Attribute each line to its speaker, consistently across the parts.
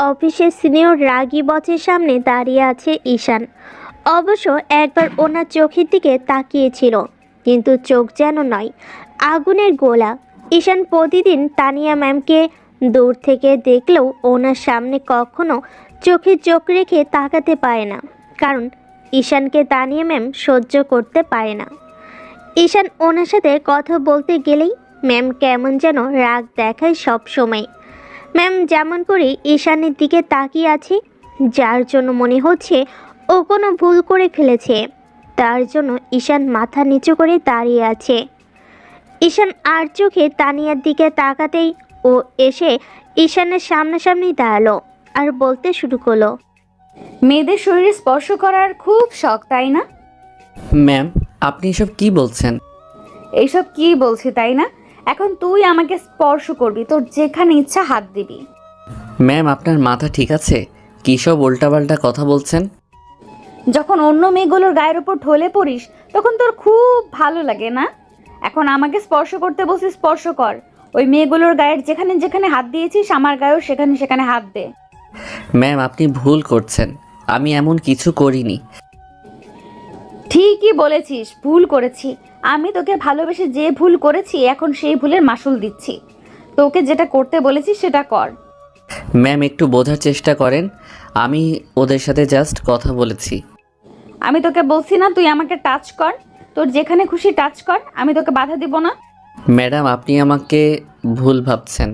Speaker 1: অফিসের সিনিয়র রাগী বসের সামনে দাঁড়িয়ে আছে ঈশান। অবশ্য একবার ওনার চোখের দিকে তাকিয়েছিল, কিন্তু চোখ যেন নয়, আগুনের গোলা। ঈশান প্রতিদিন তানিয়া ম্যামকে দূর থেকে দেখলেও ওনার সামনে কখনো চোখে চোখ রেখে তাকাতে পারে না, কারণ ঈশানকে তানিয়া ম্যাম সহ্য করতে পারে না। ঈশান ওনার সাথে কথা বলতে গেলেই ম্যাম কেমন যেন রাগ দেখায় সব সময়। ম্যাম যেমন করে ঈশানের দিকে তাকিয়ে আছে, যার জন্য মনে হচ্ছে ও কোনো ভুল করে ফেলেছে। তার জন্য ঈশান মাথা নিচু করে দাঁড়িয়ে আছে। ঈশান আর চোখে তানিয়ার দিকে তাকাতেই ও এসে ঈশানের সামনাসামনি দাঁড়ালো আর বলতে শুরু করলো।
Speaker 2: মেয়েদের শরীরে স্পর্শ করার খুব শখ, তাই না?
Speaker 3: ম্যাম, আপনি এসব কি বলছেন?
Speaker 2: এইসব কি বলছি তাই না? এখন তুই আমাকে স্পর্শ করবি, তোর যেখানে ইচ্ছা হাত দিবি।
Speaker 3: ম্যাম, আপনার মাথা ঠিক আছে? কী সব উল্টাপাল্টা কথা বলছেন?
Speaker 2: যখন অন্য মেয়েগুলোর গায়ের উপর ঢলে পড়িস তখন তোর খুব ভালো লাগে না? এখন আমাকে স্পর্শ করতে বসে স্পর্শ কর। ওই মেয়েগুলোর গায়ের যেখানে যেখানে হাত দিয়েছিস আমার গায়েও সেখানে সেখানে হাত দে।
Speaker 3: ম্যাম, আপনি ভুল করছেন। আমি এমন কিছু করিনি।
Speaker 2: ঠিকই বলেছিস, ভুল করেছি। আমি তোকে ভালোবেসে যে ভুল করেছি এখন সেই ভুলের মাসুল দিচ্ছি। তোকে যেটা করতে বলেছি সেটা কর।
Speaker 3: ম্যাম, একটু বোঝার চেষ্টা করেন। আমি ওদের সাথে জাস্ট কথা বলেছি।
Speaker 2: আমি তোকে বলছি না তুই আমাকে টাচ কর, তোর যেখানে খুশি টাচ কর, আমি তোকে বাধা দিব না।
Speaker 3: ম্যাডাম, আপনি আমাকে ভুল ভাবছেন।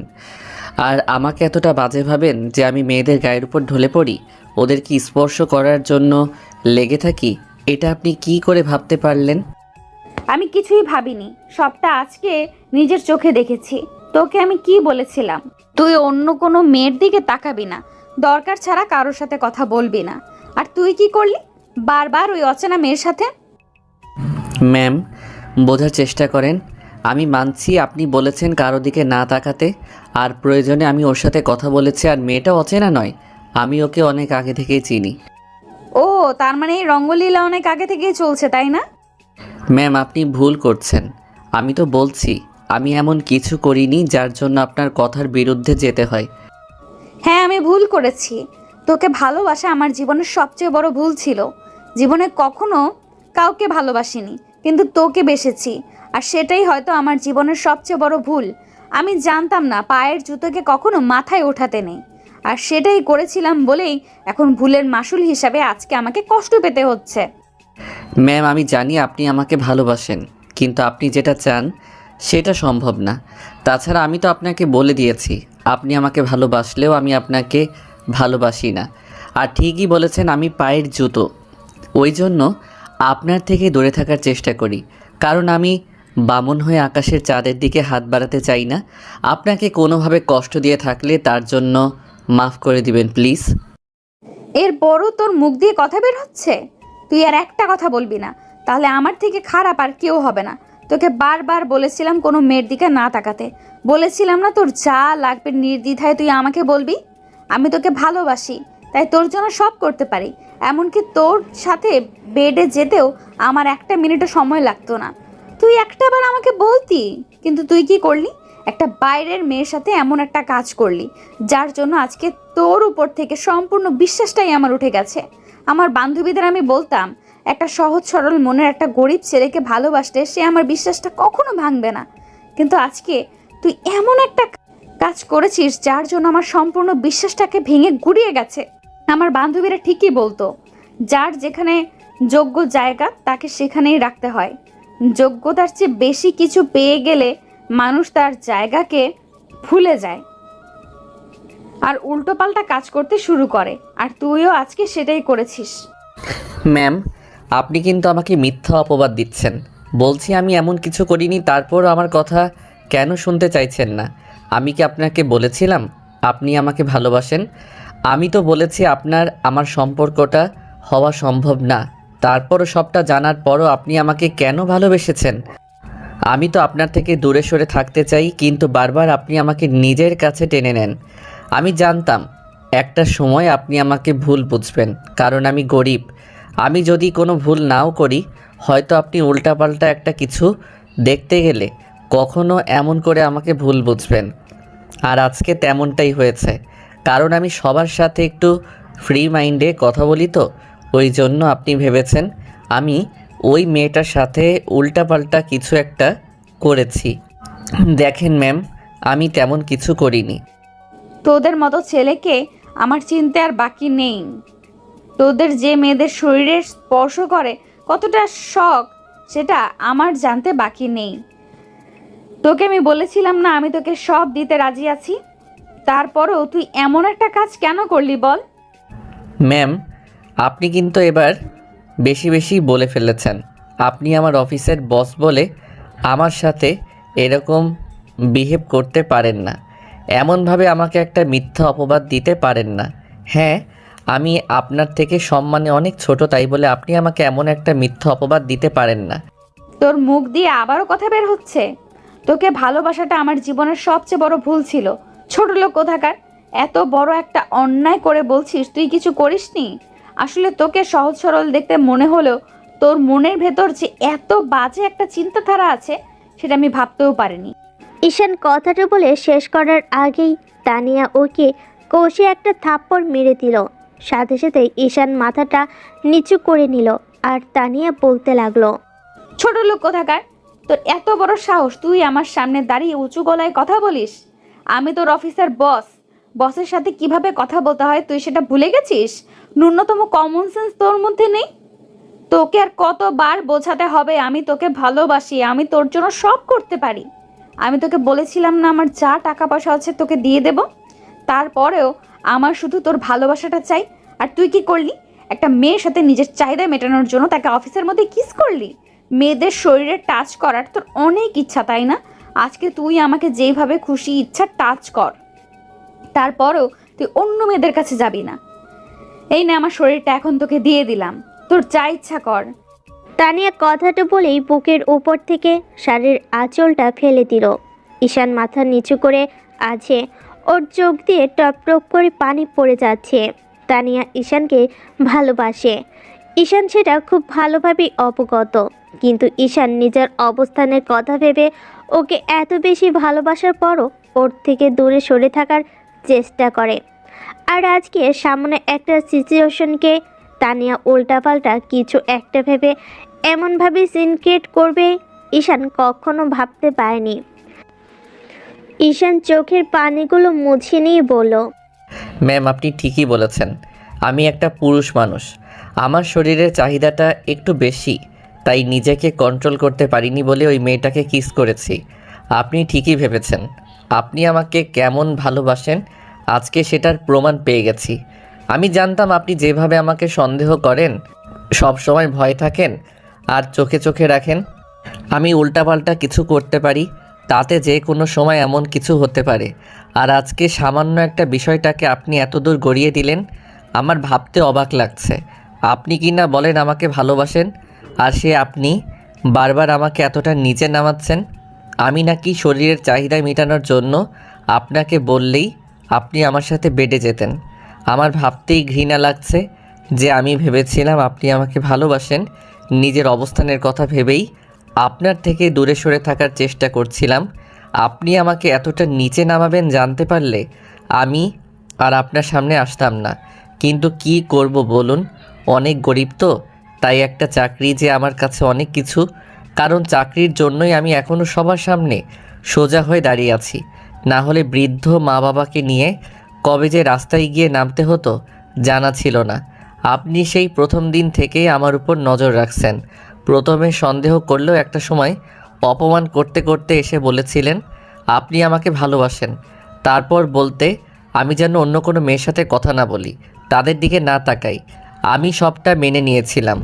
Speaker 3: আর আমাকে এতটা বাজে ভাবেন যে আমি মেয়েদের গায়ের উপর ঢলে পড়ি, ওদেরকে স্পর্শ করার জন্য লেগে থাকি? এটা আপনি কি করে ভাবতে পারলেন?
Speaker 2: আমি কিছুই ভাবিনি, সবটা আজকে নিজের চোখে দেখেছি। তোকে আমি কি বলেছিলাম? তুই অন্য কোনো মেয়ের দিকে তাকাবি না, দরকার ছাড়া কারোর সাথে কথা বলবি না। আর তুই কি করলি? বারবার ওই অচেনা মেয়ের সাথে।
Speaker 3: ম্যাম, বোঝার চেষ্টা করেন। আমি মানছি আপনি বলেছেন কারো দিকে না তাকাতে, আর প্রয়োজনে আমি ওর সাথে কথা বলেছি। আর মেয়েটা অচেনা নয়, আমি ওকে অনেক আগে থেকেই চিনি।
Speaker 2: ও, তার মানে এই রঙ্গলীলা অনেক আগে থেকেই চলছে, তাই না?
Speaker 3: ম্যাম, আপনি ভুল করছেন। আমি তো বলছি আমি এমন কিছু করিনি যার জন্য আপনার কথার বিরুদ্ধে যেতে হয়।
Speaker 2: হ্যাঁ, আমি ভুল করেছি। তোকে ভালোবাসা আমার জীবনের সবচেয়ে বড় ভুল ছিল। জীবনে কখনো কাউকে ভালোবাসিনি, কিন্তু তোকে বেসেছি। আর সেটাই হয়তো আমার জীবনের সবচেয়ে বড় ভুল। আমি জানতাম না পায়ের জুতোকে কখনো মাথায় ওঠাতে নেই, আর সেটাই করেছিলাম বলেই এখন ভুলের মাসুল হিসাবে আজকে আমাকে কষ্ট পেতে হচ্ছে।
Speaker 3: ম্যাম, আমি জানি আপনি আমাকে ভালোবাসেন, কিন্তু আপনি যেটা চান সেটা সম্ভব না। তাছাড়া আমি তো আপনাকে বলে দিয়েছি, আপনি আমাকে ভালোবাসলেও আমি আপনাকে ভালোবাসি না। আর ঠিকই বলেছেন, আমি পায়ের জুতো। ওই জন্য আপনার থেকে দূরে থাকার চেষ্টা করি, কারণ আমি বামন হয়ে আকাশের চাঁদের দিকে হাত বাড়াতে চাই না। আপনাকে কোনোভাবে কষ্ট দিয়ে থাকলে তার জন্য মাফ করে দিবেন প্লিজ।
Speaker 2: এরপরও তোর মুখ দিয়ে কথা বের হচ্ছে? তুই আর একটা কথা বলবি না, তাহলে আমার থেকে খারাপ আর কেউ হবে না। তোকে বারবার বলেছিলাম কোনো মেয়ের দিকে না তাকাতে। বলেছিলাম না তোর যা লাগবে নির্দ্বিধায় তুই আমাকে বলবি। আমি তোকে ভালোবাসি, তাই তোর জন্য সব করতে পারি। এমনকি তোর সাথে বেডে যেতেও আমার একটা মিনিটও সময় লাগতো না। তুই একটাবার আমাকে বলতি, কিন্তু তুই কি করলি? একটা বাইরের মেয়ের সাথে এমন একটা কাজ করলি যার জন্য আজকে তোর উপর থেকে সম্পূর্ণ বিশ্বাসটাই আমার উঠে গেছে। আমার বান্ধবীদের আমি বলতাম একটা সহজ সরল মনের একটা গরিব ছেলেকে ভালোবাসতে সে আমার বিশ্বাসটা কখনো ভাঙবে না, কিন্তু আজকে তুই এমন একটা কাজ করেছিস যার জন্য আমার সম্পূর্ণ বিশ্বাসটাকে ভেঙে গুড়িয়ে গেছে। আমার বান্ধবীরা ঠিকই বলতো, যার যেখানে যোগ্য জায়গা তাকে সেখানেই রাখতে হয়। যোগ্যতার চেয়ে বেশি কিছু পেয়ে গেলে মানুষ তার জায়গাকে ভুলে যায় আর উল্টোপাল্টা কাজ করতে শুরু করে, আর তুইও আজকে সেটাই করেছিস।
Speaker 3: ম্যাম, আপনি কিন্তু আমাকে মিথ্যা অপবাদ দিচ্ছেন। বলছি আমি এমন কিছু করিনি, তারপরও আমার কথা কেন শুনতে চাইছেন না? আমি কি আপনাকে বলেছিলাম আপনি আমাকে ভালোবাসেন? আমি তো বলেছি আপনার আমার সম্পর্কটা হওয়া সম্ভব না। তারপরও সবটা জানার পরও আপনি আমাকে কেন ভালোবেসেছেন? আমি তো আপনার থেকে দূরে সরে থাকতে চাই, কিন্তু বারবার আপনি আমাকে নিজের কাছে টেনে নেন। আমি জানতাম একটা সময় আপনি আমাকে ভুল বুঝবেন, কারণ আমি গরিব। আমি যদি কোনো ভুল নাও করি, হয়তো আপনি উল্টাপাল্টা একটা কিছু দেখতে গেলে কখনো এমন করে আমাকে ভুল বুঝবেন। আর আজকে তেমনটাই হয়েছে, কারণ আমি সবার সাথে একটু ফ্রি মাইন্ডে কথা বলি তো, ওই জন্য আপনি ভেবেছেন আমি ওই মেয়েটার সাথে উল্টাপাল্টা কিছু একটা করেছি। দেখেন ম্যাম, আমি তেমন কিছু করিনি।
Speaker 2: তোদের মতো ছেলেকে আমার চিনতে আর বাকি নেই। তোদের যে মেয়েদের শরীরে স্পর্শ করে কতটা শখ সেটা আমার জানতে বাকি নেই। তোকে আমি বলেছিলাম না আমি তোকে সব দিতে রাজি আছি, তারপরেও তুই এমন একটা কাজ কেন করলি বল?
Speaker 3: ম্যাম, আপনি কিন্তু এবার বেশি বেশি বলে ফেলেছেন। আপনি আমার অফিসের বস বলে আমার সাথে এরকম বিহেভ করতে পারেন না, এমনভাবে আমাকে একটা মিথ্যা অপবাদ দিতে পারেন না। হ্যাঁ, আমি আপনার থেকে সম্মানে অনেক ছোট, তাই বলে আপনি আমাকে এমন একটা মিথ্যা অপবাদ দিতে পারেন না।
Speaker 2: তোর মুখ দিয়ে আবারও কথা বের হচ্ছে? তোকে ভালোবাসাটা আমার জীবনের সবচেয়ে বড় ভুল ছিল। ছোট লোক কোথাকার, এত বড় একটা অন্যায় করে বলছিস তুই কিছু করিসনি? আসলে তোকে সহজ সরল দেখতে মনে হলেও তোর মনের ভেতর যে এত বাজে একটা চিন্তাধারা আছে সেটা আমি ভাবতেও পারিনি।
Speaker 1: ঈশান কথাটা বলে শেষ করার আগেই তানিয়া ওকে কষে একটা থাপ্পড় মেরে দিল। সাথে সাথে ঈশান মাথাটা নিচু করে নিল আর তানিয়া বলতে লাগলো,
Speaker 2: ছোট লোক কোথাকার, তোর এত বড় সাহস তুই আমার সামনে দাঁড়িয়ে উঁচু গলায় কথা বলিস? আমি তোর অফিসের বস, বসের সাথে কিভাবে কথা বলতে হয় তুই সেটা ভুলে গেছিস? ন্যূনতম কমন সেন্স তোর মধ্যে নেই? তোকে আর কতবার বোঝাতে হবে আমি তোকে ভালোবাসি, আমি তোর জন্য সব করতে পারি। আমি তোকে বলেছিলাম না আমার যা টাকা পয়সা আছে তোকে দিয়ে দেব? তারপরেও আমার শুধু তোর ভালোবাসাটা চাই। আর তুই কি করলি? একটা মেয়ের সাথে নিজের চাহিদা মেটানোর জন্য তাকে অফিসের মধ্যে কিস করলি। মেয়েদের শরীরে টাচ করার তোর অনেক ইচ্ছা, তাই না? আজকে তুই আমাকে যেইভাবে খুশি ইচ্ছা টাচ কর, তারপরেও তুই অন্য মেয়েদের কাছে যাবি না। এই না, আমার শরীরটা এখন তোকে দিয়ে দিলাম, তোর যা ইচ্ছা কর।
Speaker 1: তানিয়া কথাটা বলেই বুকের উপর থেকে শাড়ির আঁচলটা ফেলে দিল। ঈশান মাথা নিচু করে আছে, ওর চোখ দিয়ে টপ টপ করে পানি পড়ে যাচ্ছে। তানিয়া ঈশানকে ভালোবাসে, ঈশান সেটা খুব ভালোভাবেই অবগত, কিন্তু ঈশান নিজের অবস্থানের কথা ভেবে ওকে এত বেশি ভালোবাসার পরও ওর থেকে দূরে সরে থাকার চেষ্টা করে। আর আজকে সামনে একটা সিচুয়েশনকে তানিয়া উল্টাপাল্টা কিছু একটা ভেবে এমনভাবে সিন ক্রিয়েট করবে ঈশান কখনো ভাবতে পারেনি। ঈশান চোখের পানিগুলো মুছে নিয়ে বলল,
Speaker 3: ম্যাম, আপনি ঠিকই বলেছেন। আমি একটা পুরুষ মানুষ, আমার শরীরের চাহিদাটা একটু বেশি, তাই নিজেকে কন্ট্রোল করতে পারিনি বলে ওই মেয়েটাকে কিস করেছি। আপনি ঠিকই ভেবেছেন। আপনি আমাকে কেমন ভালোবাসেন আজকে সেটার প্রমাণ পেয়ে গেছি। আমি জানতাম আপনি যেভাবে আমাকে সন্দেহ করেন, সব সময় ভয় থাকেন আর চোখে চোখে রাখেন আমি উল্টাপাল্টা কিছু করতে পারি, তাতে যে কোনো সময় এমন কিছু হতে পারে। আর আজকে সামান্য একটা বিষয়টাকে আপনি এতদূর গড়িয়ে দিলেন, আমার ভাবতে অবাক লাগছে। আপনি কি না বলেন আমাকে ভালোবাসেন, আর সে আপনি বারবার আমাকে এতটা নিচে নামাচ্ছেন। আমি নাকি শরীরের চাহিদা মেটানোর জন্য আপনাকে বললেই আপনি আমার সাথে বেডে যেতেন। আমার ভাবতেই ঘৃণা লাগছে যে আমি ভেবেছিলাম আপনি আমাকে ভালোবাসেন। নিজের অবস্থানের কথা ভেবেই আপনার থেকে দূরে সরে থাকার চেষ্টা করছিলাম। আপনি আমাকে এতটা নিচে নামাবেন জানতে পারলে আমি আর আপনার সামনে আসতাম না। কিন্তু কি করব বলুন, অনেক গরিব তো, তাই একটা চাকরি যে আমার কাছে অনেক কিছু। কারণ চাকরির জন্যই আমি এখনও সবার সামনে সোজা হয়ে দাঁড়িয়ে আছি। না হলে বৃদ্ধ মা বাবাকে নিয়ে কবে যে রাস্তায় গিয়ে নামতে হতো জানা ছিল না। আপনি সেই প্রথম দিন থেকেই আমার উপর নজর রাখছেন। প্রথমে সন্দেহ করলেও একটা সময় অপমান করতে করতে এসে বলেছিলেন আপনি আমাকে ভালোবাসেন। তারপর বলতে আমি যেন অন্য কোনো মেয়ের সাথে কথা না বলি, তাদের দিকে না তাকাই। আমি সবটা মেনে নিয়েছিলাম।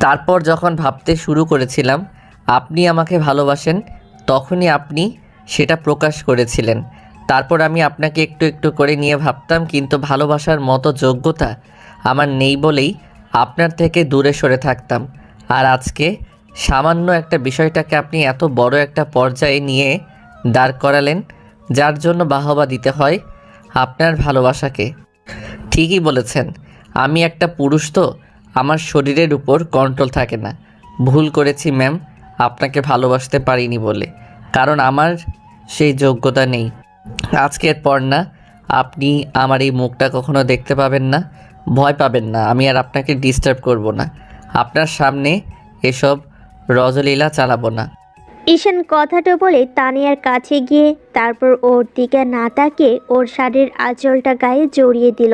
Speaker 3: তারপর যখন ভাবতে শুরু করেছিলাম আপনি আমাকে ভালোবাসেন, তখনই আপনি সেটা প্রকাশ করেছিলেন। তারপর আমি আপনাকে একটু একটু করে নিয়ে ভাবতাম, কিন্তু ভালোবাসার মতো যোগ্যতা আমার নেই বলেই আপনার থেকে দূরে সরে থাকতাম। আর আজকে সামান্য একটা বিষয়টাকে আপনি এত বড় একটা পর্যায়ে নিয়ে দাঁড় করালেন, যার জন্য বাহবা দিতে হয় আপনার ভালোবাসাকে। ঠিকই বলেছেন, আমি একটা পুরুষ তো, আমার শরীরের উপর কন্ট্রোল থাকে না। ভুল করেছি ম্যাম, আপনাকে ভালোবাসতে পারিনি বলে, কারণ আমার সেই যোগ্যতা নেই। আজকের পর না, আপনি আমার এই মুখটা কখনো দেখতে পাবেন না। ভয় পাবেন না, আমি আর আপনাকে ডিস্টার্ব করব না। আপনার সামনে এসব রজলীলা চালাবো না।
Speaker 1: ঈশান কথাটা বলে তানিয়ার কাছে গিয়ে তারপর ওর দিকে না তাকিয়ে ওর শাড়ির আঁচলটা গায়ে জড়িয়ে দিল।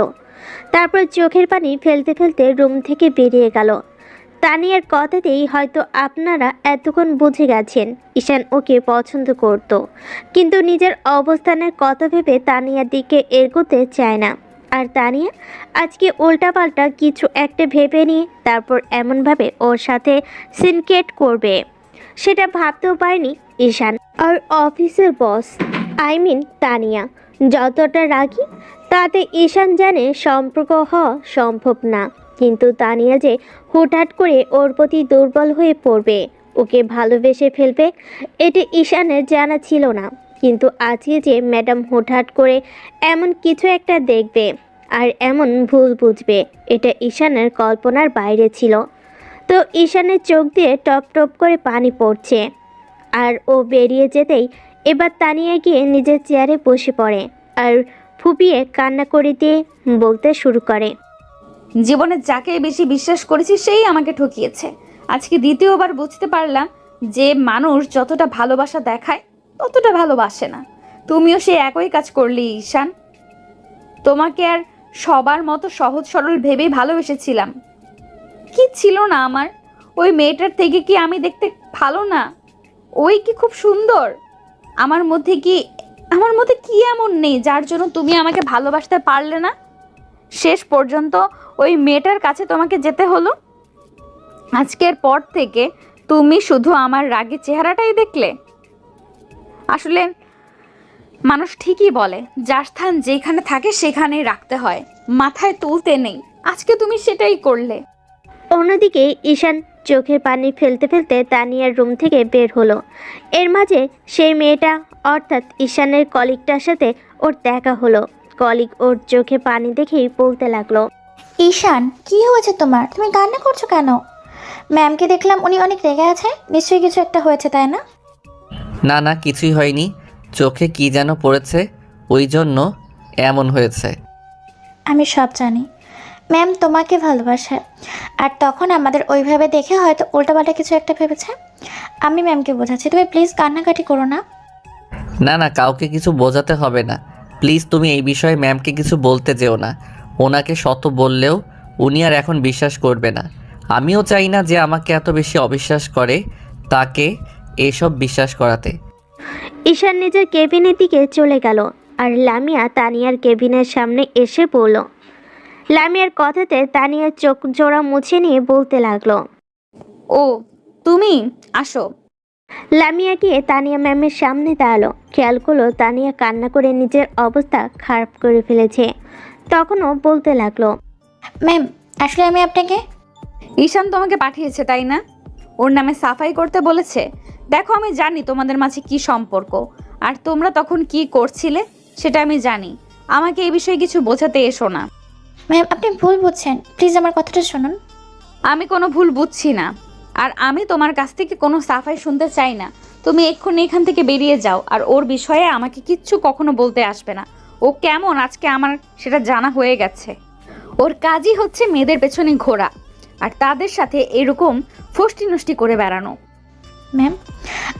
Speaker 1: তারপর চোখের পানি ফেলতে ফেলতে রুম থেকে বেরিয়ে গেল। তানিয়ার কথাতেই হয়তো আপনারা এতক্ষণ বুঝে গেছেন ঈশান ওকে পছন্দ করত, কিন্তু নিজের অবস্থানের কথা ভেবে তানিয়ার দিকে এগোতে চায় না। আর তানিয়া আজকে উল্টাপাল্টা কিছু একটা ভেবে নিয়ে তারপর এমনভাবে ওর সাথে সিনকেট করবে সেটা ভাবতেও পারেনি ঈশান। আর অফিসের বস তানিয়া যতটা রাগী তাতে ঈশান জানে সম্পর্ক হওয়া সম্ভব না, কিন্তু তানিয়া যে হুটহাট করে ওর প্রতি দুর্বল হয়ে পড়বে, ওকে ভালোবেসে ফেলবে, এটা ঈশানের জানা ছিল না। কিন্তু আজকে যে ম্যাডাম হুটহাট করে এমন কিছু একটা দেখবে আর এমন ভুল বুঝবে, এটা ঈশানের কল্পনার বাইরে ছিল। তো ঈশানের চোখ দিয়ে টপ টপ করে পানি পড়ছে। আর ও বেরিয়ে যেতেই এবার তানিয়া গিয়ে নিজের চেয়ারে বসে পড়ে আর ফুপিয়ে কান্না করে দিয়ে বলতে শুরু করে,
Speaker 2: জীবনে যাকে বেশি বিশ্বাস করেছি সেই আমাকে ঠকিয়েছে। আজকে দ্বিতীয়বার বুঝতে পারলাম যে মানুষ যতটা ভালোবাসা দেখায় ততটা ভালোবাসে না। তুমিও সেই একই কাজ করলি ঈশান। তোমাকে আর সবার মতো সহজ সরল ভেবেই ভালোবেসেছিলাম। কি ছিল না আমার? ওই মেয়েটার থেকে কি আমি দেখতে ভালো না? ওই কি খুব সুন্দর? আমার মধ্যে কি এমন নেই যার জন্য তুমি আমাকে ভালোবাসতে পারলে না? শেষ পর্যন্ত ওই মেয়েটার কাছে তোমাকে যেতে হলো। আজকের পর থেকে তুমি শুধু আমার রাগী চেহারাটাই দেখলে। আসলে মানুষ ঠিকই বলে, যার স্থান যেখানে থাকে সেখানেই রাখতে হয়, মাথায় তুলতে নেই। আজকে তুমি সেটাই করলে।
Speaker 1: অন্যদিকে ঈশান চোখের পানি ফেলতে ফেলতে তানিয়ার রুম থেকে বের হলো। এর মাঝে সেই মেয়েটা অর্থাৎ ঈশানের কলিগটার সাথে ওর দেখা হলো। কলিগ ওর চোখে পানি দেখেই বলতে লাগলো,
Speaker 4: ঈশান, কি হয়েছে তোমার? তুমি কান্না করছো কেন? ম্যামকে দেখলাম, উনি অনেক রেগে আছে। নিশ্চয়ই কিছু একটা হয়েছে, তাই না?
Speaker 3: না না, কিছুই হয়নি। চোখে কি যেন পড়েছে, ওই জন্য এমন হয়েছে।
Speaker 4: আমি সব জানি। ম্যাম তোমাকে ভালোবাসে, আর তখন আমাদের ওইভাবে দেখে হয়তো উল্টাপাল্টা কিছু একটা ভেবেছে। আমি ম্যামকে বোঝাচ্ছি, তুমি প্লিজ কান্নাকাটি করো না।
Speaker 3: না না, কাউকে কিছু বোঝাতে হবে না। প্লিজ তুমি এই বিষয়ে ম্যামকে কিছু বলতে যেও না। ওনাকে শত বললেও উনি আর এখন বিশ্বাস করবে না। আমিও চাই না যে আমাকে এত বেশি অবিশ্বাস করে তাকে এসব বিশ্বাস করাতে।
Speaker 1: ঈশান নিজের কেবিনের দিকে চলে গেল আর লামিয়া তানিয়ার কেবিনের সামনে এসে পড়ল। লামিয়ার কথাতে তানিয়ার চোখ জোড়া মুছে নিয়ে বলতে লাগলো,
Speaker 2: ও তুমি আসো।
Speaker 1: লামিয়া গিয়ে তানিয়া ম্যামের সামনে দাঁড়ালো। খেয়াল করলো তানিয়া কান্না করে নিজের অবস্থা খারাপ করে ফেলেছে। তখনও বলতে লাগলো,
Speaker 4: ম্যাম, আসলে আমি আপনাকে
Speaker 2: ঈশান তোমাকে পাঠিয়েছে তাই না? ওর নামে সাফাই করতে বলেছে। দেখো, আমি জানি তোমাদের মাঝে কি সম্পর্ক, আর তোমরা তখন কি করছিলে সেটা আমি জানি। আমাকে এই বিষয়ে কিছু বোঝাতে এসো না।
Speaker 4: ম্যাম, আপনি ভুল বুঝছেন। প্লিজ আমার কথাটা শুনুন।
Speaker 2: আমি কোনো ভুল বুঝছি না, আর আমি তোমার কাছ থেকে কোনো সাফাই শুনতে চাই না। তুমি এক্ষুনি এখান থেকে বেরিয়ে যাও, আর ওর বিষয়ে আমাকে কিচ্ছু কখনো বলতে আসবে না। ও কেমন আজকে আমার সেটা জানা হয়ে গেছে। ওর কাজই হচ্ছে মেয়েদের পেছনে ঘোরা আর তাদের সাথে এরকম ফষ্টি নষ্টি করে বেড়ানো।
Speaker 4: ম্যাম,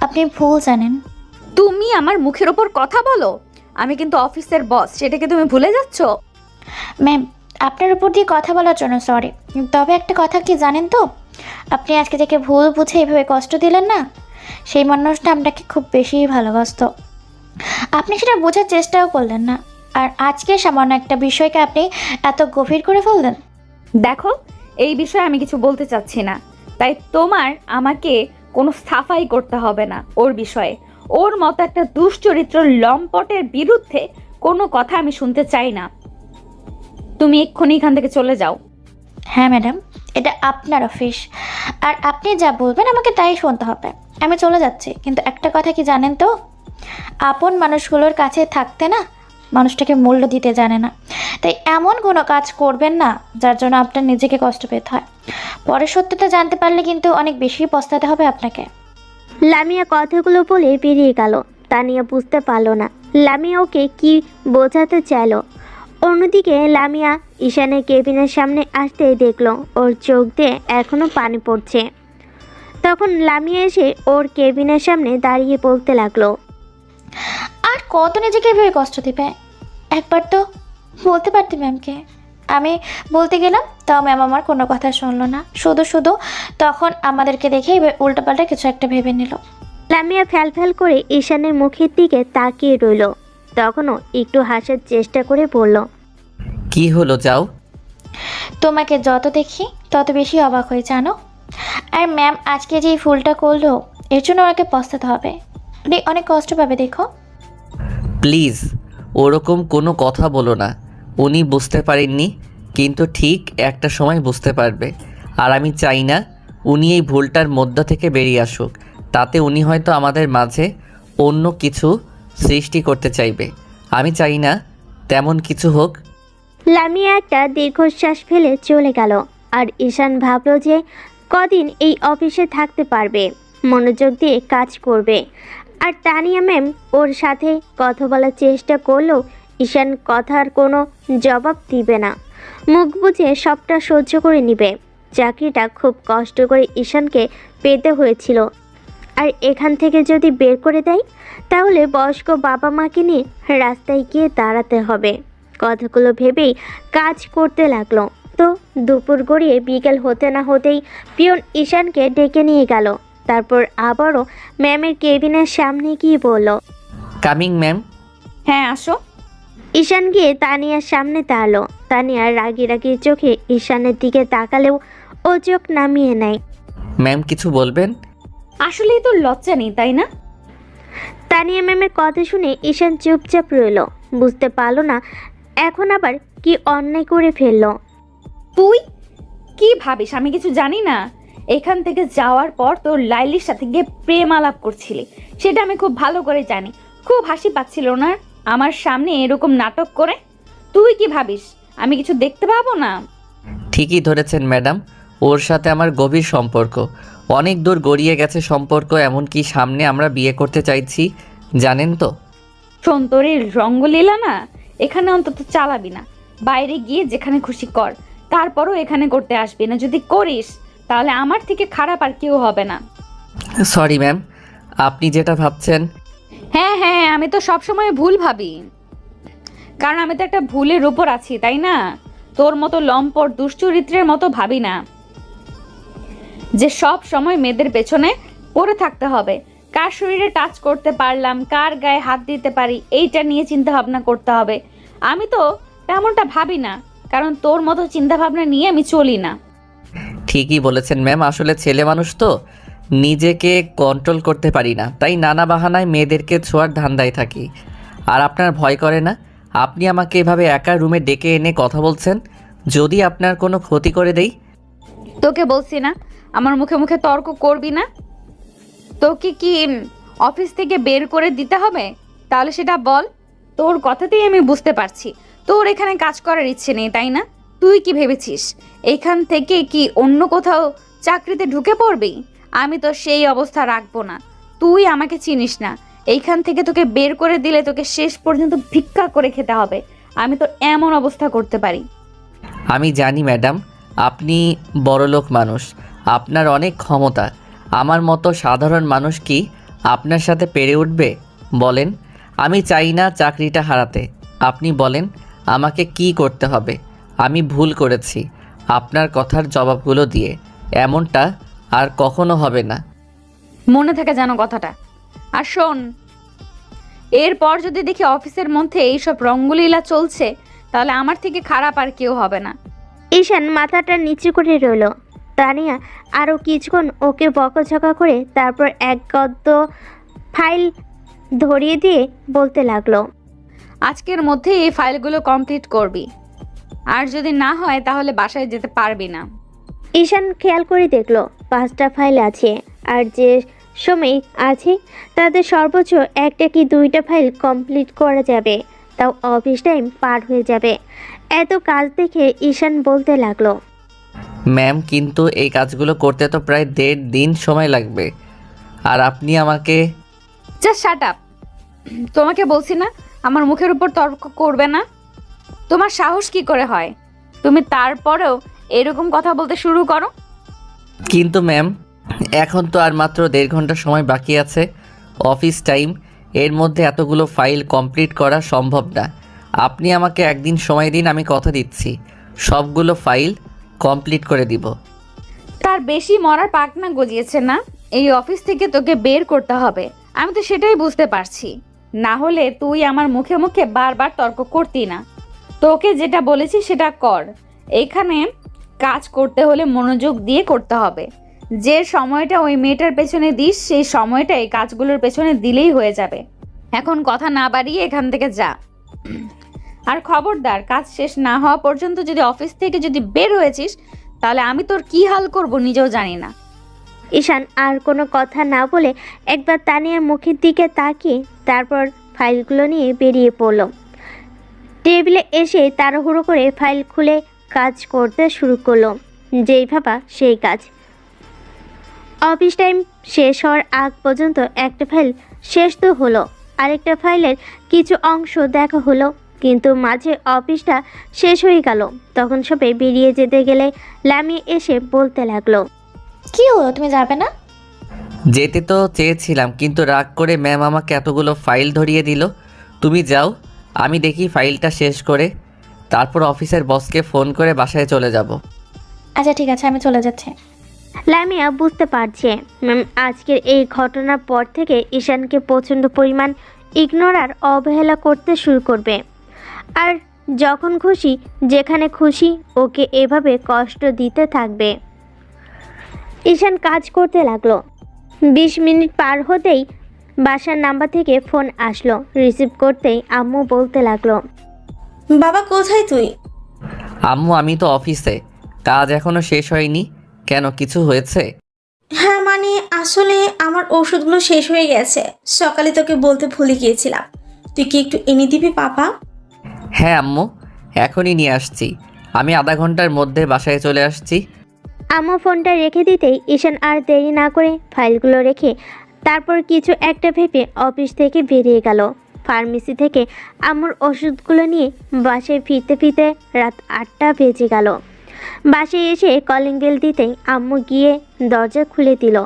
Speaker 4: আপনি ভুল জানেন।
Speaker 2: তুমি আমার মুখের ওপর কথা বলো। আমি কিন্তু অফিসের বস, সেটাকে তুমি ভুলে যাচ্ছ?
Speaker 4: ম্যাম, আপনার উপর দিয়ে কথা বলার জন্য সরি, তবে একটা কথা কি জানেন তো, আপনি আজকে থেকে ভুল বুঝে এইভাবে কষ্ট দিলেন না, সেই মানুষটা আপনাকে খুব বেশিই ভালোবাসতো। আপনি সেটা বোঝার চেষ্টাও করলেন না, আর আজকে সামান্য একটা বিষয়কে আপনি এত গভীর করে ফেললেন।
Speaker 2: দেখো, এই বিষয়ে আমি কিছু বলতে চাচ্ছি না, তাই তোমার আমাকে কোনো সাফাই করতে হবে না ওর বিষয়ে। ওর মতো একটা দুশ্চরিত্র লম্পটের বিরুদ্ধে কোনো কথা আমি শুনতে চাই না। তুমি এক্ষুনি এখান থেকে চলে যাও।
Speaker 4: হ্যাঁ ম্যাডাম, এটা আপনার অফিস, আর আপনি যা বলবেন আমাকে তাই শুনতে হবে। আমি চলে যাচ্ছি, কিন্তু একটা কথা কি জানেন তো, আপন মানুষগুলোর কাছে থাকতে না মানুষটাকে মূল্য দিতে জানে না। তাই এমন কোনো কাজ করবেন না যার জন্য আপনার নিজেকে কষ্ট পেতে হয়। পরে সত্যতা জানতে পারলে কিন্তু অনেক বেশি পস্তাতে হবে আপনাকে।
Speaker 1: লামিয়া কথাগুলো বলে বেরিয়ে গেল। তানিয়া বুঝতে পারলো না লামিয়া ওকে কি বোঝাতে চাইল। অন্যদিকে লামিয়া ঈশানের কেবিনের সামনে আসতেই দেখলো ওর চোখ দিয়ে এখনো পানি পড়ছে। তখন লামিয়া এসে ওর কেবিনের সামনে দাঁড়িয়ে বলতে লাগলো,
Speaker 4: আর কত নিজেকে এভাবে কষ্ট দিবে? একবার তো বলতে পারতে ম্যামকে। আমি বলতে গেলাম, তাও ম্যাম আমার কোনো কথা শুনলো না, শুধু শুধু তখন আমাদেরকে দেখে উল্টোপাল্টা কিছু একটা ভেবে নিল।
Speaker 1: লামিয়া ফ্যাল করে ঈশানের মুখের দিকে তাকিয়ে রইল। তখনও একটু হাসার চেষ্টা করে বলল,
Speaker 3: কি হলো, যাও।
Speaker 4: তোমাকে যত দেখি তত বেশি অবাক হয়ে, জানো। আর ম্যাম আজকে যে এই ফুলটা করলো, এর জন্য ওনাকে পস্তাতে হবে। উনি অনেক কষ্ট পাবে, দেখো।
Speaker 3: প্লিজ ওরকম কোনো কথা বলো না। উনি বুঝতে পারেননি, কিন্তু ঠিক একটা সময় বুঝতে পারবে। আর আমি চাই না উনি এই ভুলটার মধ্য থেকে বেরিয়ে আসুক। তাতে উনি হয়তো আমাদের মাঝে অন্য কিছু সৃষ্টি করতে চাইবে। আমি চাই না তেমন কিছু হোক।
Speaker 1: লামিয়া একটা দীর্ঘশ্বাস ফেলে চলে গেল। আর ঈশান ভাবল যে কদিন এই অফিসে থাকতে পারবে, মনোযোগ দিয়ে কাজ করবে। আর তানিয়া ম্যাম ওর সাথে কথা বলার চেষ্টা করলেও ঈশান কথার কোনো জবাব দিবে না, মুখ বুজে সবটা সহ্য করে নিবে। চাকরিটা খুব কষ্ট করে ঈশানকে পেতে হয়েছিল, আর এখান থেকে যদি বের করে দেয় তাহলে বয়স্ক বাবা মাকে নিয়ে রাস্তায় গিয়ে দাঁড়াতে হবে। কথাগুলো ভেবেই কাজ করতে লাগলো। তো দুপুর গড়িয়ে বিকেল হতে না হতেই পিয়ন ঈশানকে ডেকে নিয়ে গেল। তারপর আবারও ম্যামের কেবিনের সামনে গিয়ে বলল,
Speaker 3: কামিং ম্যাম।
Speaker 2: হ্যাঁ আসো।
Speaker 1: ঈশান গিয়ে তানিয়ার সামনে দাঁড়ালো। তানিয়া রাগি রাগি চোখে ঈশানের দিকে তাকালেও ও চোখ নামিয়ে নেয়।
Speaker 3: ম্যাম কিছু বলবেন?
Speaker 2: আসলেই তোর লজ্জা নেই, তাই না?
Speaker 1: তানিয়া ম্যামের কথা শুনে ঈশান চুপচাপ রইল। বুঝতে পারলো না এখন আবার কি অন্যায় করে ফেললো।
Speaker 2: তুই কি ভাবিস আমি কিছু জানি না? এখান থেকে যাওয়ার পর তোর লাইলির সাথে গিয়ে প্রেম আলাপ করছিলি, সেটা আমি খুব ভালো করে জানি। খুব হাসি পাচ্ছিল না আমার সামনে এরকম নাটক করে? তুই কি ভাবিস আমি কিছু দেখতে পাবো না?
Speaker 3: ঠিকই ধরেছেন ম্যাডাম, ওর সাথে আমার গভীর সম্পর্ক, অনেক দূর গড়িয়ে গেছে সম্পর্ক। এমনকি সামনে আমরা বিয়ে করতে চাইছি, জানেন তো।
Speaker 2: শোন, তোর এই রঙ্গলীলা না এখানে অন্তত চালাবি না। বাইরে গিয়ে যেখানে খুশি কর, তারপরও এখানে করতে আসবি না। যদি করিস তাহলে আমার থেকে খারাপ আর কেউ হবে না।
Speaker 3: সরি ম্যাম, আপনি যেটা ভাবছেন।
Speaker 2: হ্যাঁ হ্যাঁ, আমি তো সবসময় ভুল ভাবি, কারণ আমি তো একটা ভুলের উপর আছি, তাই না? তোর মতো লম্পট দুশ্চরিত্রের মতো ভাবি না যে সব সময় মেয়েদের পেছনে পড়ে থাকতে হবে। কার শরীরে টাচ করতে পারলাম, কার গায়ে হাত দিতে পারি, এইটা নিয়ে চিন্তা ভাবনা করতে হবে। আমি তো তেমনটা ভাবি না, কারণ তোর মতো চিন্তা ভাবনা নিয়ে আমি চলি না।
Speaker 3: ঠিকই বলেছেন ম্যাম, আসলে ছেলে মানুষ তো নিজেকে কন্ট্রোল করতে পারি না, তাই নানা বাহানায় মেয়েদেরকে ছোঁয়ার ধান্দায় থাকি। আর আপনার ভয় করে না? আপনি আমাকে এভাবে একা রুমে ডেকে এনে কথা বলছেন, যদি আপনার কোনো ক্ষতি করে দেই?
Speaker 2: তোকে বলছি না আমার মুখে মুখে তর্ক করবি না। তোকে কি অফিস থেকে বের করে দিতে হবে? তাহলে সেটা বল। তোর কথাতেই আমি বুঝতে পারছি তোর এখানে কাজ করার ইচ্ছে নেই, তাই না? তুই কি ভেবেছিস এইখান থেকে কি অন্য কোথাও চাকরিতে ঢুকে পড়বি? আমি তো সেই অবস্থা রাখবো না। তুই আমাকে চিনিস না, এইখান থেকে তোকে বের করে দিলে তোকে শেষ পর্যন্ত ভিক্ষা করে খেতে হবে। আমি তো এমন অবস্থা করতে পারি।
Speaker 3: আমি জানি ম্যাডাম, আপনি বড়লোক মানুষ, আপনার অনেক ক্ষমতা। আমার মতো সাধারণ মানুষ কি আপনার সাথে পেরে উঠবে বলেন? আমি চাই না চাকরিটা হারাতে। আপনি বলেন আমাকে কি করতে হবে? আমি ভুল করেছি, আপনার কথার জবাবগুলো দিয়ে। এমনটা আর কখনো হবে না।
Speaker 2: মনে থাকে জানো কথাটা। আর শোন, এরপর যদি দেখি অফিসের মধ্যে এইসব রঙ্গলীলা চলছে, তাহলে আমার থেকে খারাপ আর কেউ হবে না।
Speaker 1: ঈশান মাথাটা নিচু করে রইল। তানিয়া আরও কিছুক্ষণ ওকে বকাঝকা করে তারপর এক গদ্য ফাইল ধরিয়ে দিয়ে বলতে লাগলো,
Speaker 2: আজকের মধ্যে এই ফাইলগুলো কমপ্লিট করবি, আর যদি না হয় তাহলে বাসায় যেতে পারবি না।
Speaker 1: ঈশান খেয়াল করে দেখলো 5টা ফাইল আছে, আর যে সময় আছে তাদের সর্বোচ্চ 1টা কি 2টা ফাইল কমপ্লিট করা যাবে, তাও অফিস টাইম পার হয়ে যাবে। এত কাজ দেখে ঈশান বলতে লাগলো,
Speaker 3: ম্যাম কিন্তু এই কাজগুলো করতে তো প্রায় 1.5 দিন সময় লাগবে, আর আপনি আমাকে।
Speaker 2: Just shut up. তোমাকে বলছি না আমার মুখের উপর তর্ক করবে না। তোমার সাহস কি করে হয় তুমি তারপরেও এরকম কথা বলতে শুরু করো?
Speaker 3: কিন্তু ম্যাম, এখন তো আর মাত্র 1.5 ঘন্টা সময় বাকি আছে অফিস টাইম। এর মধ্যে এতগুলো ফাইল কমপ্লিট করা সম্ভব না। আপনি আমাকে একদিন সময় দিন, আমি কথা দিচ্ছি সবগুলো ফাইল কমপ্লিট করে দিব।
Speaker 2: তার বেশি মরার পাকনা গজিয়েছে না? এই অফিস থেকে তোকে বের করতে হবে। আমি তো সেটাই বুঝতে পারছি। না হলে তুই আমার মুখে মুখে বারবার তর্ক করতি না। তোকে যেটা বলেছি সেটা কর। এখানে কাজ করতে হলে মনোযোগ দিয়ে করতে হবে। যে সময়টা ওই মেয়েটার পেছনে দিস সেই সময়টা এই কাজগুলোর পেছনে দিলেই হয়ে যাবে। এখন কথা না বাড়িয়ে এখান থেকে যা। আর খবরদার, কাজ শেষ না হওয়া পর্যন্ত যদি অফিস থেকে বের হয়েছিস তাহলে আমি তোর কি হাল করব নিজেও জানি না।
Speaker 1: ঈশান আর কোনো কথা না বলে একবার তানিয়ার মুখের দিকে তাকিয়ে তারপর ফাইলগুলো নিয়ে বেরিয়ে পড়ল। টেবিলে এসে তাড়াহুড়ো করে ফাইল খুলে কাজ করতে শুরু করলো। যেই ভাবা সেই কাজ। অফিস টাইম শেষ হওয়ার আগ পর্যন্ত একটা ফাইল শেষ তো হলো, আরেকটা ফাইলের কিছু অংশ দেখা হলো, কিন্তু মাঝে অফিসটা শেষ হয়ে গেল। তখন সবাই বেরিয়ে যেতে গেলে লামি এসে বলতে লাগলো,
Speaker 4: কি হলো, তুমি যাবে না?
Speaker 3: যেতে তো চেয়েছিলাম, কিন্তু রাগ করে ম্যাম আমাকে এতগুলো ফাইল ধরিয়ে দিল। তুমি যাও, আমি দেখি ফাইলটা শেষ করে তারপর অফিসের বসকে ফোন করে বাসায় চলে যাব।
Speaker 4: আচ্ছা ঠিক আছে, আমি চলে যাচ্ছি।
Speaker 1: লামিয়া বুঝতে পারছে ম্যাম আজকের এই ঘটনার পর থেকে ঈশানকে প্রচণ্ড পরিমাণ ইগনোর আর অবহেলা করতে শুরু করবে, আর যখন খুশি যেখানে খুশি ওকে এভাবে কষ্ট দিতে থাকবে। ঈশান কাজ করতে লাগলো। 20 মিনিট পার হতেই বাসার নাম্বার থেকে ফোন আসলো। রিসিভ করতেই আম্মু বলতে লাগলো,
Speaker 5: বাবা কোথায় তুই?
Speaker 3: আম্মু, আমি তো অফিসে, কাজ এখনো শেষ হয়নি। কেন, কিছু হয়েছে?
Speaker 5: হ্যাঁ মানে আসলে আমার ওষুধগুলো শেষ হয়ে গেছে, সকালে তোকে বলতে ভুলে গিয়েছিলাম। তুই কি একটু এনে দিবি পাপা?
Speaker 3: হ্যাঁ আম্মু, এখনই নিয়ে আসছি। আমি আধা ঘন্টার মধ্যে বাসায় চলে আসছি।
Speaker 1: আম্মু ফোনটা রেখে দিতেই ঈশান আর দেরি না করে ফাইলগুলো রেখে তারপর কিছু একটা ভেবে অফিস থেকে বেরিয়ে গেল। ফার্মেসি থেকে আম্মুর ওষুধগুলো নিয়ে বাসায় ফিরতে ফিরতে রাত 8টা বেজে গেল। বাসায় এসে কলিং বেল দিতেই আম্মু গিয়ে দরজা খুলে দিল।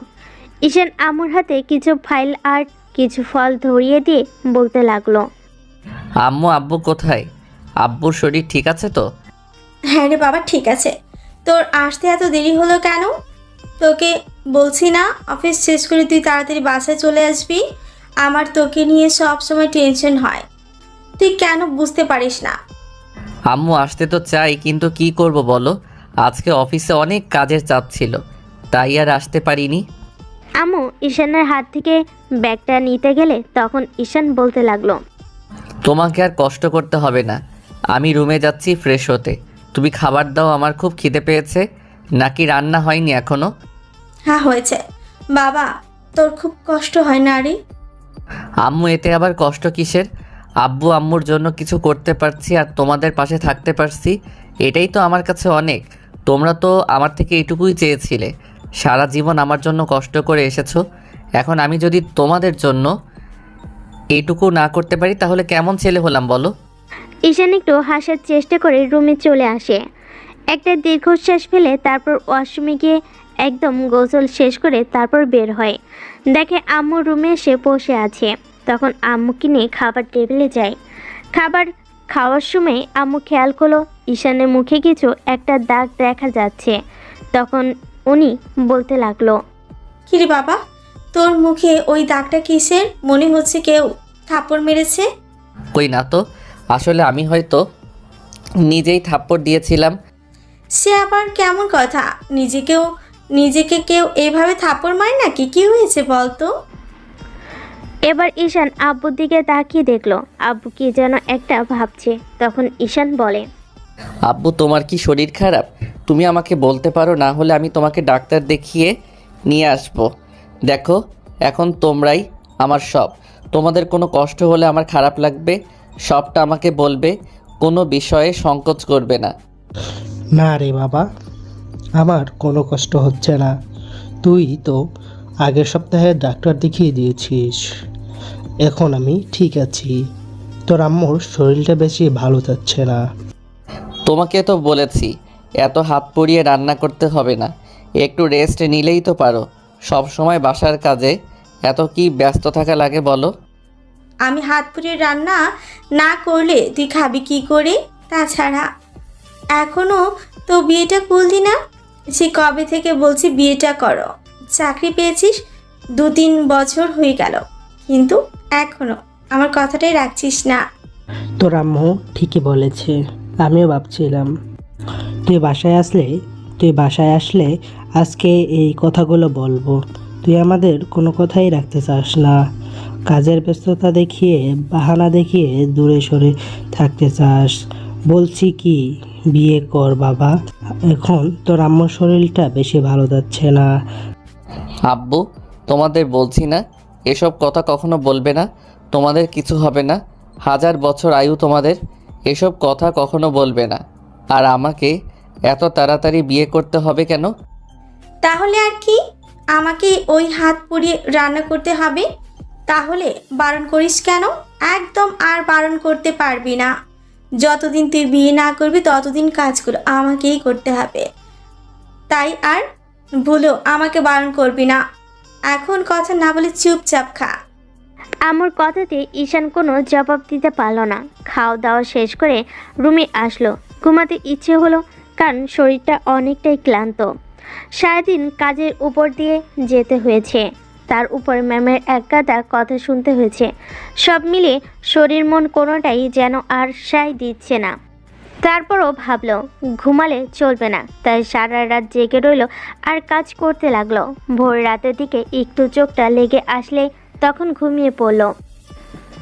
Speaker 1: ঈশান আম্মুর হাতে কিছু ফাইল আর কিছু ফল ধরিয়ে দিয়ে বলতে লাগলো,
Speaker 3: আম্মু, আব্বু কোথায়? আব্বুর শরীর ঠিক আছে তো?
Speaker 5: হ্যাঁ রে বাবা ঠিক আছে। তোর আসতে এত দেরি হলো কেন? তোকে বলছি না অফিস শেষ করে তুই তাড়াতাড়ি বাসায় চলে আসবি। আমার তোকে নিয়ে সব সময় টেনশন হয়, তুই কেন বুঝতে পারিস না?
Speaker 3: আম্মু, আসতে তো চাই, কিন্তু কি করব বলো, আজকে অফিসে অনেক কাজের চাপ ছিল, তাই আর আসতে পারিনি।
Speaker 1: আম্মু ঈশানের হাত থেকে ব্যাগটা নিতে গেলে তখন ঈশান বলতে লাগলো,
Speaker 3: তোমাকে আর কষ্ট করতে হবে না, আমি রুমে যাচ্ছি ফ্রেশ হতে। তুমি খাবার দাও, আমার খুব খিদে পেয়েছে। নাকি রান্না হয়নি এখনো?
Speaker 5: হ্যাঁ হয়েছে। বাবা তোর খুব কষ্ট হয় না রে?
Speaker 3: আম্মু, এতে আবার কষ্ট কিসের? আব্বু আম্মুর জন্য কিছু করতে পারছি আর তোমাদের পাশে থাকতে পারছি, এটাই তো আমার কাছে অনেক। তোমরা তো আমার থেকে এটুকুই চেয়েছিলে, সারা জীবন আমার জন্য কষ্ট করে এসেছো। এখন আমি যদি তোমাদের জন্য এইটুকু না করতে পারি তাহলে কেমন ছেলে হলাম বলো?
Speaker 1: ঈশান একটু হাসার চেষ্টা করে রুমে চলে আসে। একটা দীর্ঘশ্বাস ফেলে তারপর ওয়াশরুমে গিয়ে একদম গোসল শেষ করে তারপর বের হয়। দেখে আম্মু রুমে এসে বসে আছে। তখন আম্মুকে নিয়ে খাবার টেবিলে যায়। খাবার খাওয়ার সময় আম্মু খেয়াল করলো ঈশানের মুখে কিছু একটা দাগ দেখা যাচ্ছে। তখন উনি বলতে লাগলো,
Speaker 5: কিরে বাবা তোর মুখে ওই দাগটা কিসের? মনে হচ্ছে কেউ থাপ্পড় মেরেছে।
Speaker 3: কই না তো, আসলে আমি হয়তো নিজেই থাপ্পড় দিয়েছিলাম।
Speaker 5: সে আবার কেমন কথা? নিজেকে কেউ এভাবে থাপ্পড় মারে নাকি? কি হয়েছে বলতো?
Speaker 1: এবার ঈশান আব্বুর দিকে তাকিয়ে দেখলো আব্বু কি যেন একটা ভাবছে। তখন ঈশান বলে,
Speaker 3: আব্বু, তোমার কি শরীর খারাপ? তুমি আমাকে বলতে পারো, না হলে আমি তোমাকে ডাক্তার দেখিয়ে নিয়ে আসবো। দেখো, এখন তোমরাই আমার সব। তোমাদের কোনো কষ্ট হলে আমার খারাপ লাগবে, সবটা আমাকে বলবে, কোনো বিষয়ে সংকোচ করবে না।
Speaker 6: না রে বাবা, আমার কোনো কষ্ট হচ্ছে না। তুই তো আগের সপ্তাহে ডাক্তার দেখিয়ে দিয়েছিস, এখন আমি ঠিক আছি। তোর আম্মুর শরীরটা বেশি ভালো যাচ্ছে না।
Speaker 3: তোমাকে তো বলেছি এত হাত পুড়িয়ে রান্না করতে হবে না, একটু রেস্ট নিলেই তো পারো। সব সময় বাসার কাজে এত কি ব্যস্ত থাকা লাগে বলো?
Speaker 5: আমি হাত পুড়িয়ে রান্না না করলে তুই খাবি কি করে? তাছাড়া এখনো তো বিয়েটা করলি না। সে কবে থেকে বলছি বিয়েটা করো, চাকরি পেয়েছিস 2-3 বছর হয়ে গেল, কিন্তু এখনো আমার কথাটাই রাখছিস না।
Speaker 6: তোর আম্মু ঠিকই বলেছে। আমিও ভাবছিলাম তুই বাসায় আসলে আজকে এই কথাগুলো বলবো। তুই আমাদের কোনো কথাই রাখতে চাস না। কাজের ব্যস্ততা দেখিয়ে, বাহানা দেখিয়ে দূরে সরে থাকতে চাস। বলছি কি, বিয়ে কর বাবা। এখন তোর আম্মুর শরীরটা বেশি ভালো যাচ্ছে না।
Speaker 3: আব্বু, তোমাদের বলছি না এসব কথা কখনো বলবে না, তোমাদের কিছু হবে না। 1000 বছর আয়ু তোমাদের। এসব কথা কখনো বলবে না। আর আমাকে এত তাড়াতাড়ি বিয়ে করতে হবে কেন?
Speaker 5: তাহলে আর কি, আমাকে ওই হাত পুড়িয়ে রান্না করতে হবে? তাহলে বারণ করিস কেন? একদম আর বারণ করতে পারবি না। যতদিন তুই বিয়ে না করবি ততদিন কাজগুলো আমাকেই করতে হবে। তাই আর ভুলেও আমাকে বারণ করবি না। এখন কথা না বলে চুপচাপ খা।
Speaker 1: আমার কথাতে ঈশান কোনো জবাব দিতে পারল না। খাওয়া দাওয়া শেষ করে রুমে আসলো। ঘুমাতে ইচ্ছে হলো, কারণ শরীরটা অনেকটাই ক্লান্ত। সারাদিন কাজের উপর দিয়ে যেতে হয়েছে, তার উপর ম্যামের একগাদা কথা শুনতে হয়েছে। সব মিলিয়ে শরীর মন কোনোটাই যেন আর সায় দিচ্ছে না। তারপরও ভাবলো ঘুমালে চলবে না, তাই সারা রাত জেগে রইল আর কাজ করতে লাগলো। ভোর রাতের দিকে একটু চোখটা লেগে আসলে তখন ঘুমিয়ে পড়লো।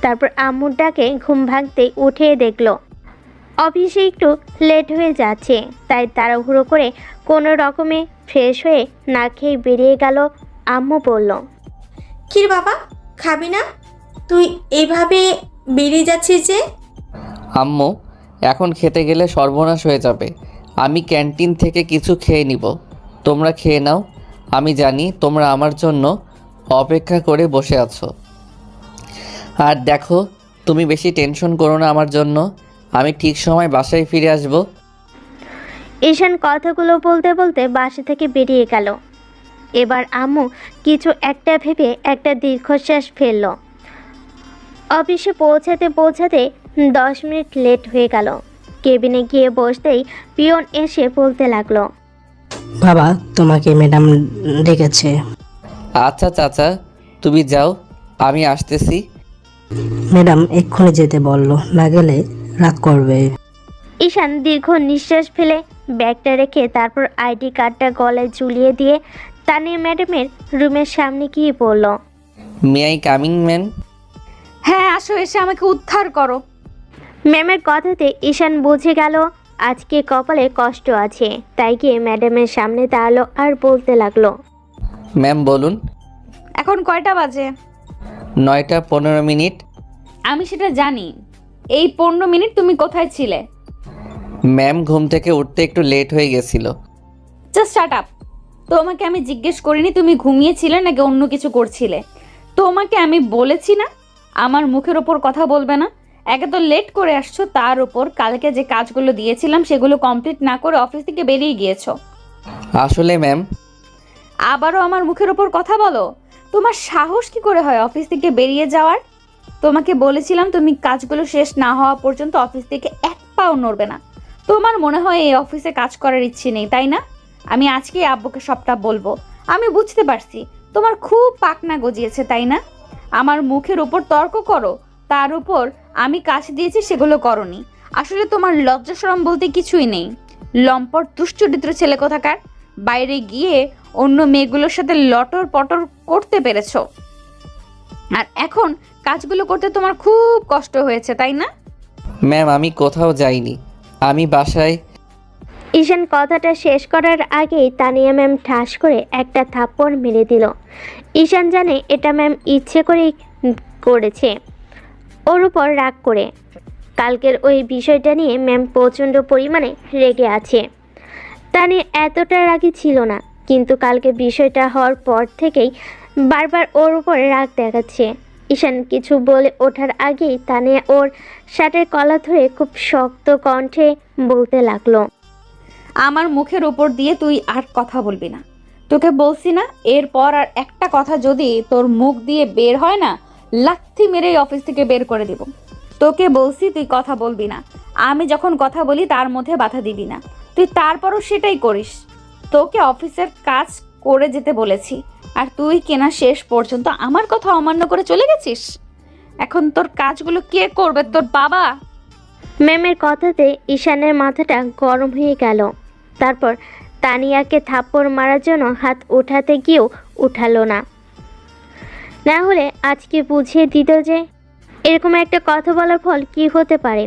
Speaker 1: তারপর আম্মুর ডাকে ঘুম ভাঙতেই উঠে দেখলো অফিসে একটু লেট হয়ে যাচ্ছে, তাই তাড়াহুড়ো করে কোনো রকমে ফ্রেশ হয়ে না খেয়ে বেরিয়ে গেল। আম্মু বলল,
Speaker 5: কি রে বাবা, খাবি না? তুই এইভাবে বেরিয়ে যাচ্ছিস যে?
Speaker 3: আম্মু, এখন খেতে গেলে সর্বনাশ হয়ে যাবে। আমি ক্যান্টিন থেকে কিছু খেয়ে নিব, তোমরা খেয়ে নাও। আমি জানি তোমরা আমার জন্য অপেক্ষা করে বসে আছো। আর দেখো, তুমি বেশি টেনশন করো না আমার জন্য। আমি ঠিক সময় বাসায় ফিরে আসব।
Speaker 1: ঈশান কথাগুলো বলতে বলতে বাসা থেকে বেরিয়ে গেল। এবার আম্মু কিছু একটা ভেবে একটা দীর্ঘশ্বাস ফেলল। অফিসে পৌঁছাতে পৌঁছাতে 10 মিনিট লেট হয়ে গেল। কেবিনে গিয়ে বসতেই পিয়ন এসে বলতে লাগলো,
Speaker 6: বাবা, তোমাকে ম্যাডাম ডেকেছে।
Speaker 3: আচ্ছা চাচা, তুমি যাও, আমি আসতেছি।
Speaker 6: ম্যাডাম এক্ষুনি যেতে বললো, না গেলে রাগ করবে।
Speaker 1: ঈশান দীর্ঘ নিঃশ্বাস ফেলে ব্যাগটা রেখে তারপর আইডি কার্ডটা গলায় ঝুলিয়ে দিয়ে তানিয়া ম্যাডামের রুমের সামনে গিয়ে বলল,
Speaker 3: মে আই কামিং ম্যান?
Speaker 2: হ্যাঁ আসো, এসে আমাকে উদ্ধার করো।
Speaker 1: ম্যামের কথাতে ঈশান বুঝে গেল আজকে কপালে কষ্ট আছে, তাই গিয়ে ম্যাডামের সামনে দাঁড়ালো আর বলতে লাগলো,
Speaker 3: ম্যাম বলুন।
Speaker 2: এখন কয়টা বাজে?
Speaker 3: 9টা 15 মিনিট।
Speaker 2: আমি সেটা জানি। এই 15 মিনিট তুমি কোথায় ছিলে?
Speaker 3: ম্যাম, ঘুম থেকে উঠতে একটু লেট হয়ে গেছিল।
Speaker 2: Just shut up. তোমাকে আমি জিজ্ঞেস করিনি তুমি ঘুমিয়েছিলে নাকি অন্য কিছু করছিলে। তোমাকে আমি বলেছি না আমার মুখের ওপর কথা বলবে না। একে তো লেট করে আসছো, তার উপর কালকে যে কাজগুলো দিয়েছিলাম সেগুলো কমপ্লিট না করে অফিস থেকে বেরিয়ে গিয়েছো।
Speaker 3: আসলে ম্যাম,
Speaker 2: আবারও আমার মুখের ওপর কথা বলো। তোমার সাহস কি করে হয় অফিস থেকে বেরিয়ে যাওয়ার? তোমাকে বলেছিলাম তুমি কাজগুলো শেষ না হওয়া পর্যন্ত অফিস থেকে এক পাও নড়বে না। তোমার মনে হয় এই অফিসে কাজ করার ইচ্ছে নেই, তাই না? আমি আজকেই আব্বুকে সবটা বলবো। আমি বুঝতে পারছি তোমার খুব পাকনা গজিয়েছে, তাই না? আমার মুখের উপর তর্ক করো, তার উপর আমি কাজ দিয়েছি সেগুলো করনি। আসলে তোমার লজ্জা শরম বলতে কিছুই নেই। লম্পট দুশ্চরিত্র ছেলে কোথাকার। বাইরে গিয়ে অন্য মেয়েগুলোর সাথে লটর পটর করতে পেরেছো, আর এখন কাজগুলো করতে তোমার খুব কষ্ট হয়েছে, তাই না?
Speaker 3: ম্যাম, আমি কোথাও যাইনি, আমি বাসায়।
Speaker 1: ঈশান কথাটা শেষ করার আগেই তানিয়া ম্যাম ঠাস করে একটা থাপ্পড় মেরে দিল। ঈশান জানে এটা ম্যাম ইচ্ছে করেই করেছে, ওর উপর রাগ করে। কালকের ওই বিষয়টা নিয়ে ম্যাম প্রচণ্ড পরিমাণে রেগে আছে। তানিয়া এতটা রাগী ছিল না, কিন্তু কালকে বিষয়টা হওয়ার পর থেকেই বারবার ওর উপর রাগ দেখাচ্ছে। ঈশান কিছু বলে ওঠার আগেই তানিয়া ওর শার্টের কলার ধরে খুব শক্ত কণ্ঠে বলতে লাগলো।
Speaker 2: আমার মুখের উপর দিয়ে তুই আর কথা বলবি না। তোকে বলছি না, এরপর আর একটা কথা যদি তোর মুখ দিয়ে বের হয় না, লাথি মেরে এই অফিস থেকে বের করে দিব। তোকে বলছি তুই কথা বলবি না। আমি যখন কথা বলি তার মধ্যে বাধা দিবি না। তুই তারপরও সেটাই করিস। তোকে অফিসের কাজ করে যেতে বলেছি, আর তুই কেনা শেষ পর্যন্ত আমার কথা অমান্য করে চলে গেছিস। এখন তোর কাজগুলো কে করবে? তোর বাবা।
Speaker 1: ম্যামের কথাতে ঈশানের মাথাটা গরম হয়ে গেল। তারপর তানিয়াকে থাপ্পড় মারার জন্য হাত উঠাতে গিয়েও উঠালো না। না হলে আজকে বুঝিয়ে দিত যে এরকম একটা কথা বলার ফল কি হতে পারে।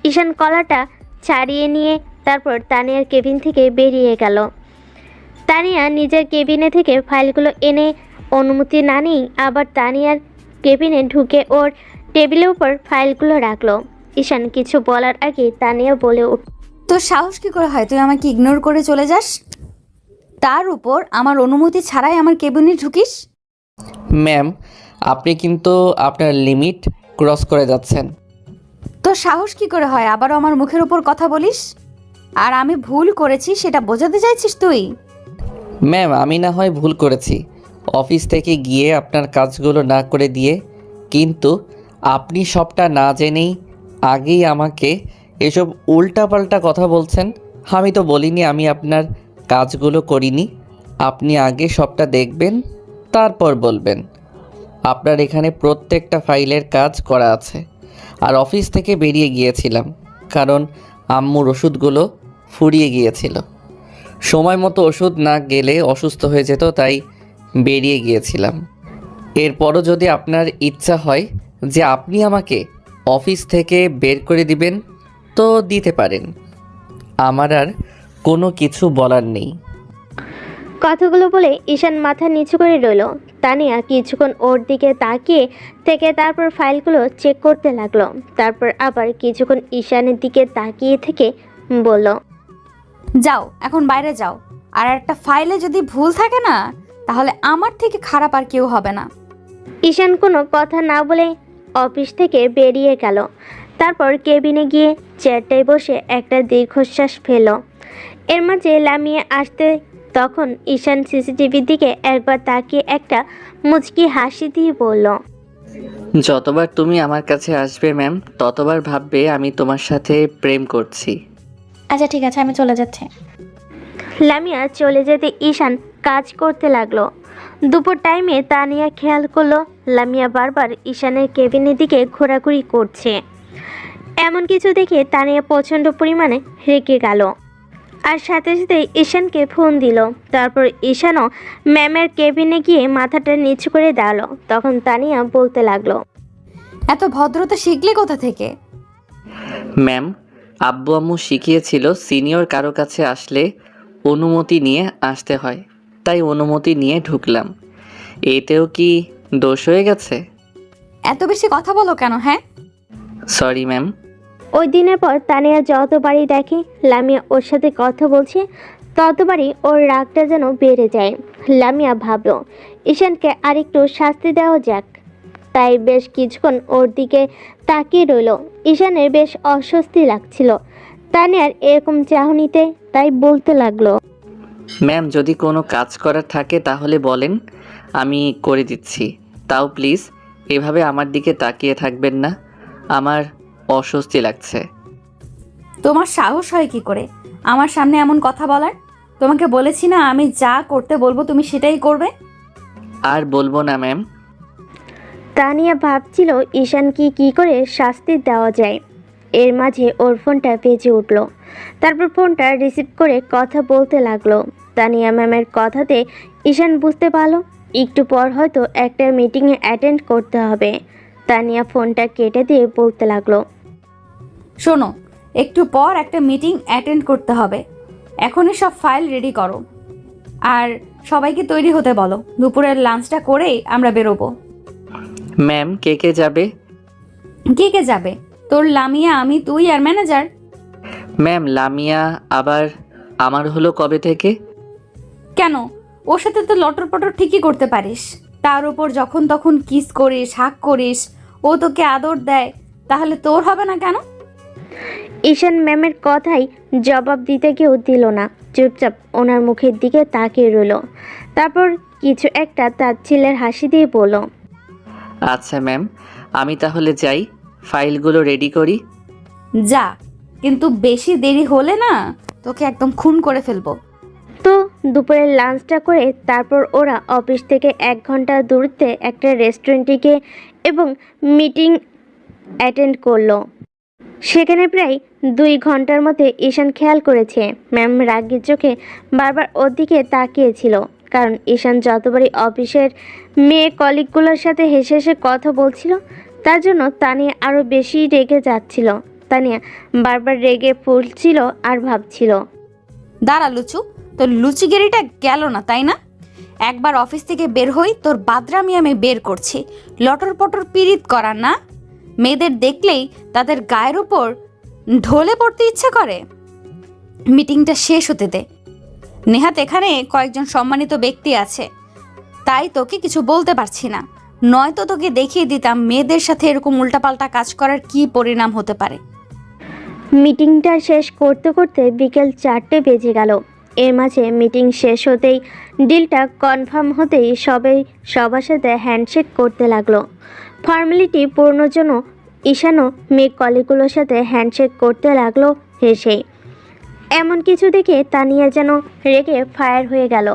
Speaker 1: ঈশান কলাটা ছাড়িয়ে নিয়ে তারপর তানিয়ার কেবিন থেকে বেরিয়ে গেল। তানিয়া নিজের কেবিনে থেকে ফাইলগুলো এনে অনুমতি না নিয়েই আবার তানিয়ার কেবিনে ঢুকে ওর টেবিলের উপর ফাইলগুলো রাখলো। ঈশান কিছু বলার আগে তানিয়া বলে উঠল,
Speaker 2: তোর সাহস কি করে হয় তুই আমাকে ইগনোর করে চলে যাস? তার উপর আমার অনুমতি ছাড়াই আমার কেবিনে ঢুকিস।
Speaker 3: ম্যাম, আপনি কিন্তু আপনার লিমিট ক্রস করে যাচ্ছেন।
Speaker 2: তোর সাহস কি করে হয় আবারও আমার মুখের উপর কথা বলিস? আর আমি ভুল করেছি সেটা বোঝাতে চাইছিস তুই?
Speaker 3: ম্যাম, আমি না হয় ভুল করেছি অফিস থেকে গিয়ে আপনার কাজগুলো না করে দিয়ে, কিন্তু আপনি সবটা না জেনেই আগেই আমাকে এসব উল্টাপাল্টা কথা বলছেন। আমি তো বলিনি আমি আপনার কাজগুলো করিনি। আপনি আগে সবটা দেখবেন, তারপর বলবেন। আপনার এখানে প্রত্যেকটা ফাইলের কাজ করা আছে। আর অফিস থেকে বেরিয়ে গিয়েছিলাম কারণ আম্মুর ওষুধগুলো ফুরিয়ে গিয়েছিল। সময় মতো ওষুধ না গেলে অসুস্থ হয়ে যেত, তাই বেরিয়ে গিয়েছিলাম। এরপরও যদি আপনার ইচ্ছা হয় যে আপনি আমাকে অফিস থেকে বের করে দিবেন তো দিতে পারেন, আমার আর কোনো কিছু বলার নেই।
Speaker 1: কথাগুলো বলে ঈশান মাথা নিচু করে রইল। তানিয়া কিছুক্ষণ ওর দিকে তাকিয়ে থেকে তারপর ফাইলগুলো চেক করতে লাগলো। তারপর আবার কিছুক্ষণ ঈশানের দিকে তাকিয়ে থেকে বলল,
Speaker 2: যাও, এখন বাইরে যাও। আর একটা ফাইলে যদি ভুল থাকে না, তাহলে আমার থেকে খারাপ আর কেউ হবে না।
Speaker 1: ঈশান কোনো কথা না বলে অফিস থেকে বেরিয়ে গেল। তারপর কেবিনে গিয়ে চেয়ারটায় বসে একটা দীর্ঘশ্বাস ফেল। এর মাঝে লামিয়ে আসতে তখন ঈশান সিসিটিভির দিকে একবার তাকিয়ে একটা মুচকি হাসি দিয়ে বলল,
Speaker 3: যতবার তুমি আমার কাছে আসবে ম্যাম, ততবার ভাববে আমি তোমার সাথে প্রেম করছি।
Speaker 4: আচ্ছা ঠিক আছে, আমি চলে যাচ্ছি।
Speaker 1: লামিয়া চলে যেতে ঈশান কাজ করতে লাগলো। দুপুর টাইমে তানিয়া খেয়াল করলো লামিয়া বারবার ঈশানের কেবিনের দিকে ঘোরাঘুরি করছে। এমন কিছু দেখে তানিয়া প্রচণ্ড পরিমাণে রেগে গেল আর সাথে সাথে ঈশানকে ফোন দিল। তারপর ঈশানও ম্যামের কেবিনে গিয়ে মাথাটা নিচু করে দাঁড়ালো। তখন তানিয়া বলতে লাগলো,
Speaker 2: এত ভদ্রতা শিখলে কোথা থেকে?
Speaker 3: ম্যাম, আব্বু আম্মু শিখিয়েছিল সিনিয়র কারো কাছে আসলে অনুমতি নিয়ে আসতে হয়, তাই অনুমতি নিয়ে ঢুকলাম। এতেও কি দোষ হয়ে গেছে?
Speaker 2: এত বেশি কথা বলো কেন? হ্যাঁ,
Speaker 3: সরি ম্যাম।
Speaker 1: ওই দিনের পর তানিয়া যতবারই দেখে লামিয়া ওর সাথে কথা বলছে ততবারই ওর রাগটা যেন বেড়ে যায়। লামিয়া ভাবলো ঈশানকে আরেকটু শাস্তি দেওয়া যাক, তাই বেশ কিছুক্ষণ ওর দিকে তাকিয়ে রইল। ঈশানের বেশ অস্বস্তি লাগছিল তানিয়ার এরকম চাহনিতে, তাই বলতে লাগলো,
Speaker 3: ম্যাম, যদি কোনো কাজ করার থাকে তাহলে বলেন, আমি করে দিচ্ছি। তাও প্লিজ এভাবে আমার দিকে তাকিয়ে থাকবেন না, আমার অস্বস্তি লাগছে।
Speaker 2: তোমার সাহস হয় কি করে আমার সামনে এমন কথা বলার? তোমাকে বলেছি না আমি যা করতে বলবো তুমি সেটাই করবে।
Speaker 3: আর বলবো না ম্যাম।
Speaker 1: তানিয়া ভাবছিল ঈশানকে কি করে শাস্তি দেওয়া যায়। এর মাঝে ওর ফোনটা বেজে উঠল। তারপর ফোনটা রিসিভ করে কথা বলতে লাগলো। তানিয়া ম্যামের কথাতে ঈশান বুঝতে পারলো একটু পর হয়তো একটা মিটিংয়ে অ্যাটেন্ড করতে হবে। তানিয়া ফোনটা কেটে দিয়ে বলতে লাগলো,
Speaker 2: শোনো, একটু পর একটা মিটিং অ্যাটেন্ড করতে হবে। এখনই সব ফাইল রেডি করো আর সবাইকে তৈরি হতে বলো। দুপুরের লাঞ্চটা করেই আমরা বেরোবো।
Speaker 3: ম্যাম, কে কে যাবে?
Speaker 2: কে কে যাবে? তোর লামিয়া, আমি, তুই আর ম্যানেজার।
Speaker 3: ম্যাম, লামিয়া আবার আমার হলো কবে থেকে?
Speaker 2: কেন? ওর সাথে তো লটর পটর ঠিকই করতে পারিস। তার উপর যখন তখন কিস করিস, হাক করিস, ও তোকে আদর দেয়, তাহলে তোর হবে না কেন?
Speaker 1: ঈশান ম্যামের কথাই জবাব দিতে কেউ দিল না, চুপচাপ ওনার মুখের দিকে তাকিয়ে রইল। তারপর কিছু একটা তাচ্ছিল্যের হাসি দিয়ে বলল,
Speaker 3: আচ্ছা ম্যাম, আমি তাহলে যাই, ফাইলগুলো রেডি করি।
Speaker 2: যা, কিন্তু বেশি দেরি হলে না তোকে একদম খুন করে ফেলবো।
Speaker 1: তো দুপুরের লাঞ্চটা করে তারপর ওরা অফিস থেকে 1 ঘন্টা দূরত্বে একটা রেস্টুরেন্টে গিয়ে এবং মিটিং অ্যাটেন্ড করলো। সেখানে প্রায় 2 ঘন্টার মধ্যে ঈশান খেয়াল করেছে ম্যাম রাগের চোখে বারবার ওর দিকে তাকিয়েছিল, কারণ ঈশান যতবারই অফিসের মেয়ে কলিগগুলোর সাথে হেসে হেসে কথা বলছিল, তার জন্য তানিয়া আরও বেশি রেগে যাচ্ছিল। তানিয়া বারবার রেগে ফুলছিল আর ভাবছিল,
Speaker 2: দাঁড়া লুচু, তোর লুচিগিরিটা গেল না তাই না? একবার অফিস থেকে বের হই তোর বাদরামি আমি বের করছি। লটর পটর পিরিত করার না, মেয়েদের দেখলেই তাদের গায়ের উপর ঢলে পড়তে ইচ্ছে করে। মিটিংটা শেষ হতে দে। নেহাত এখানে কয়েকজন সম্মানিত ব্যক্তি আছে, তাই তোকে কিছু বলতে পারছি না, নয়তো তোকে দেখিয়ে দিতাম মেয়েদের সাথে এরকম উল্টাপাল্টা কাজ করার কি পরিণাম হতে পারে।
Speaker 1: মিটিংটা শেষ করতে করতে বিকেল 4টে বেজে গেল। এর মাঝে মিটিং শেষ হতেই ডিলটা কনফার্ম হতেই সবাই সবার সাথে হ্যান্ডশেক করতে লাগলো। ফর্মালিটি পূরণের জন্য ঈশানও মেয়ে কলিগুলোর সাথে হ্যান্ডশেক করতে লাগলো হেসে। এমন কিছু দেখে তানিয়া যেন রেগে ফায়ার হয়ে গেল।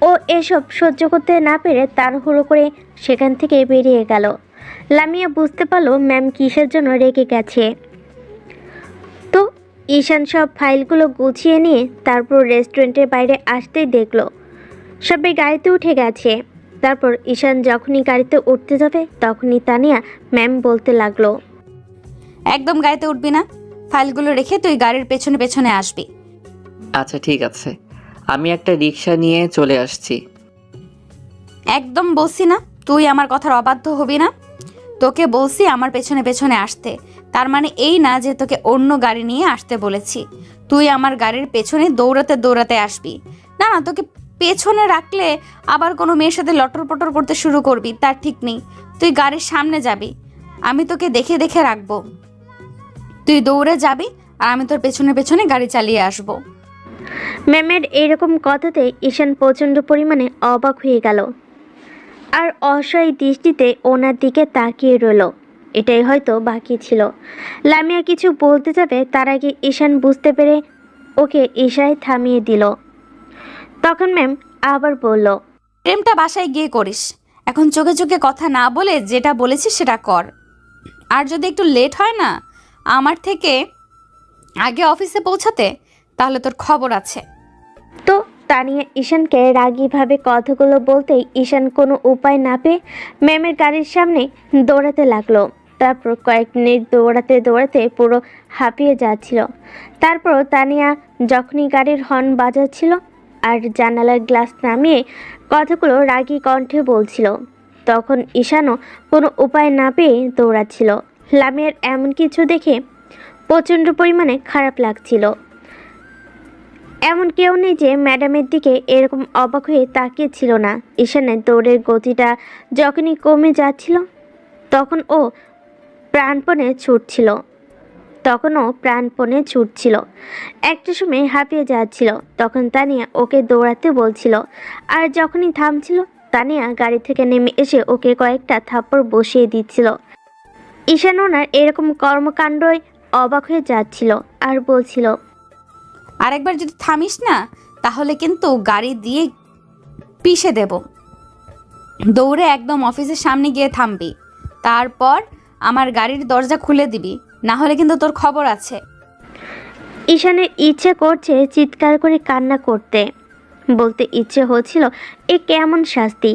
Speaker 1: ও এসব সহ্য করতে না পেরে তাড়াহুড়ো করে সেখান থেকে বেরিয়ে গেল। লামিয়া বুঝতে পারলো ম্যাম কিসের জন্য রেগে গেছে। তো ঈশান সব ফাইলগুলো গুছিয়ে নিয়ে তারপর রেস্টুরেন্টের বাইরে আসতেই দেখলো সবাই গাড়িতে উঠে গেছে। তারপর ঈশান যখনই গাড়িতে উঠতে যাবে তখনই তানিয়া ম্যাম বলতে লাগলো,
Speaker 2: একদম গাড়িতে উঠবি না, ফাইলগুলো রেখে তুই গাড়ির পেছনে পেছনে আসবি।
Speaker 3: আচ্ছা ঠিক আছে, আমি একটা রিক্সা নিয়ে চলে আসছি।
Speaker 2: একদম বলছি না তুই আমার কথার অবাধ্য হবি না? তোকে বলছি আমার পেছনে পেছনে আসতে, তার মানে এই না যে তোকে অন্য গাড়ি নিয়ে আসতে বলেছি। তুই আমার গাড়ির পেছনে দৌড়াতে দৌড়াতে আসবি। না না, তোকে পেছনে রাখলে আবার কোনো মেয়ের সাথে লটর পটর করতে শুরু করবি, তার ঠিক নেই। তুই গাড়ির সামনে যাবি, আমি তোকে দেখে দেখে রাখবো। তুই দৌড়ে যাবি আর আমি তোর পেছনে পেছনে গাড়ি চালিয়ে আসবো।
Speaker 1: ম্যামের এইরকম কথাতে ঈশান প্রচণ্ড পরিমাণে অবাক হয়ে গেল আর অসহায় দৃষ্টিতে ওনার দিকে তাকিয়ে রইল। এটাই হয়তো বাকি ছিল। লামিয়া কিছু বলতে যাবে তার আগে ঈশান বুঝতে পেরে ওকে ইশারায় থামিয়ে দিল। তখন ম্যাম আবার বলল,
Speaker 2: প্রেমটা বাসায় গিয়ে করিস, এখন চোখে চোখে কথা না বলে যেটা বলেছিস সেটা কর। আর যদি একটু লেট হয় না আমার থেকে আগে অফিসে পৌঁছাতে, তাহলে তোর খবর আছে।
Speaker 1: তো তানিয়া ঈশানকে রাগীভাবে কথাগুলো বলতেই ঈশান কোনো উপায় না পেয়ে ম্যামের গাড়ির সামনে দৌড়াতে লাগলো। তারপর কয়েক মিনিট দৌড়াতে দৌড়াতে পুরো হাঁপিয়ে যাচ্ছিল। তারপর তানিয়া যখনই গাড়ির হর্ন বাজাচ্ছিল আর জানালার গ্লাস নামিয়ে কথাগুলো রাগী কণ্ঠে বলছিল, তখন ঈশানও কোনো উপায় না পেয়ে দৌড়াচ্ছিল। লামিয়ার এমন কিছু দেখে প্রচণ্ড পরিমাণে খারাপ লাগছিল। এমন কেউ নেই যে ম্যাডামের দিকে এরকম অবাক হয়ে তাকিয়েছিল না। ঈশানের দৌড়ের গতিটা যখনই কমে যাচ্ছিল তখন ও প্রাণপণে ছুটছিল। একটা সময় হাঁপিয়ে যাচ্ছিল। তখন তানিয়া ওকে দৌড়াতে বলছিল, আর যখনই থামছিল তানিয়া গাড়ি থেকে নেমে এসে ওকে কয়েকটা থাপ্পড় বসিয়ে দিচ্ছিল। ঈশান ওনার এরকম কর্মকাণ্ডই অবাক হয়ে যাচ্ছিল আর বলছিল,
Speaker 2: আরেকবার যদি থামিস না তাহলে কিন্তু গাড়ি দিয়ে পিষে দেব। দৌড়ে একদম অফিসের সামনে গিয়ে থামবি, তারপর আমার গাড়ির দরজা খুলে দিবি, না হলে কিন্তু তোর খবর আছে।
Speaker 1: ঈশানের ইচ্ছে করছে চিৎকার করে কান্না করতে, বলতে ইচ্ছে হচ্ছিল এ কেমন শাস্তি।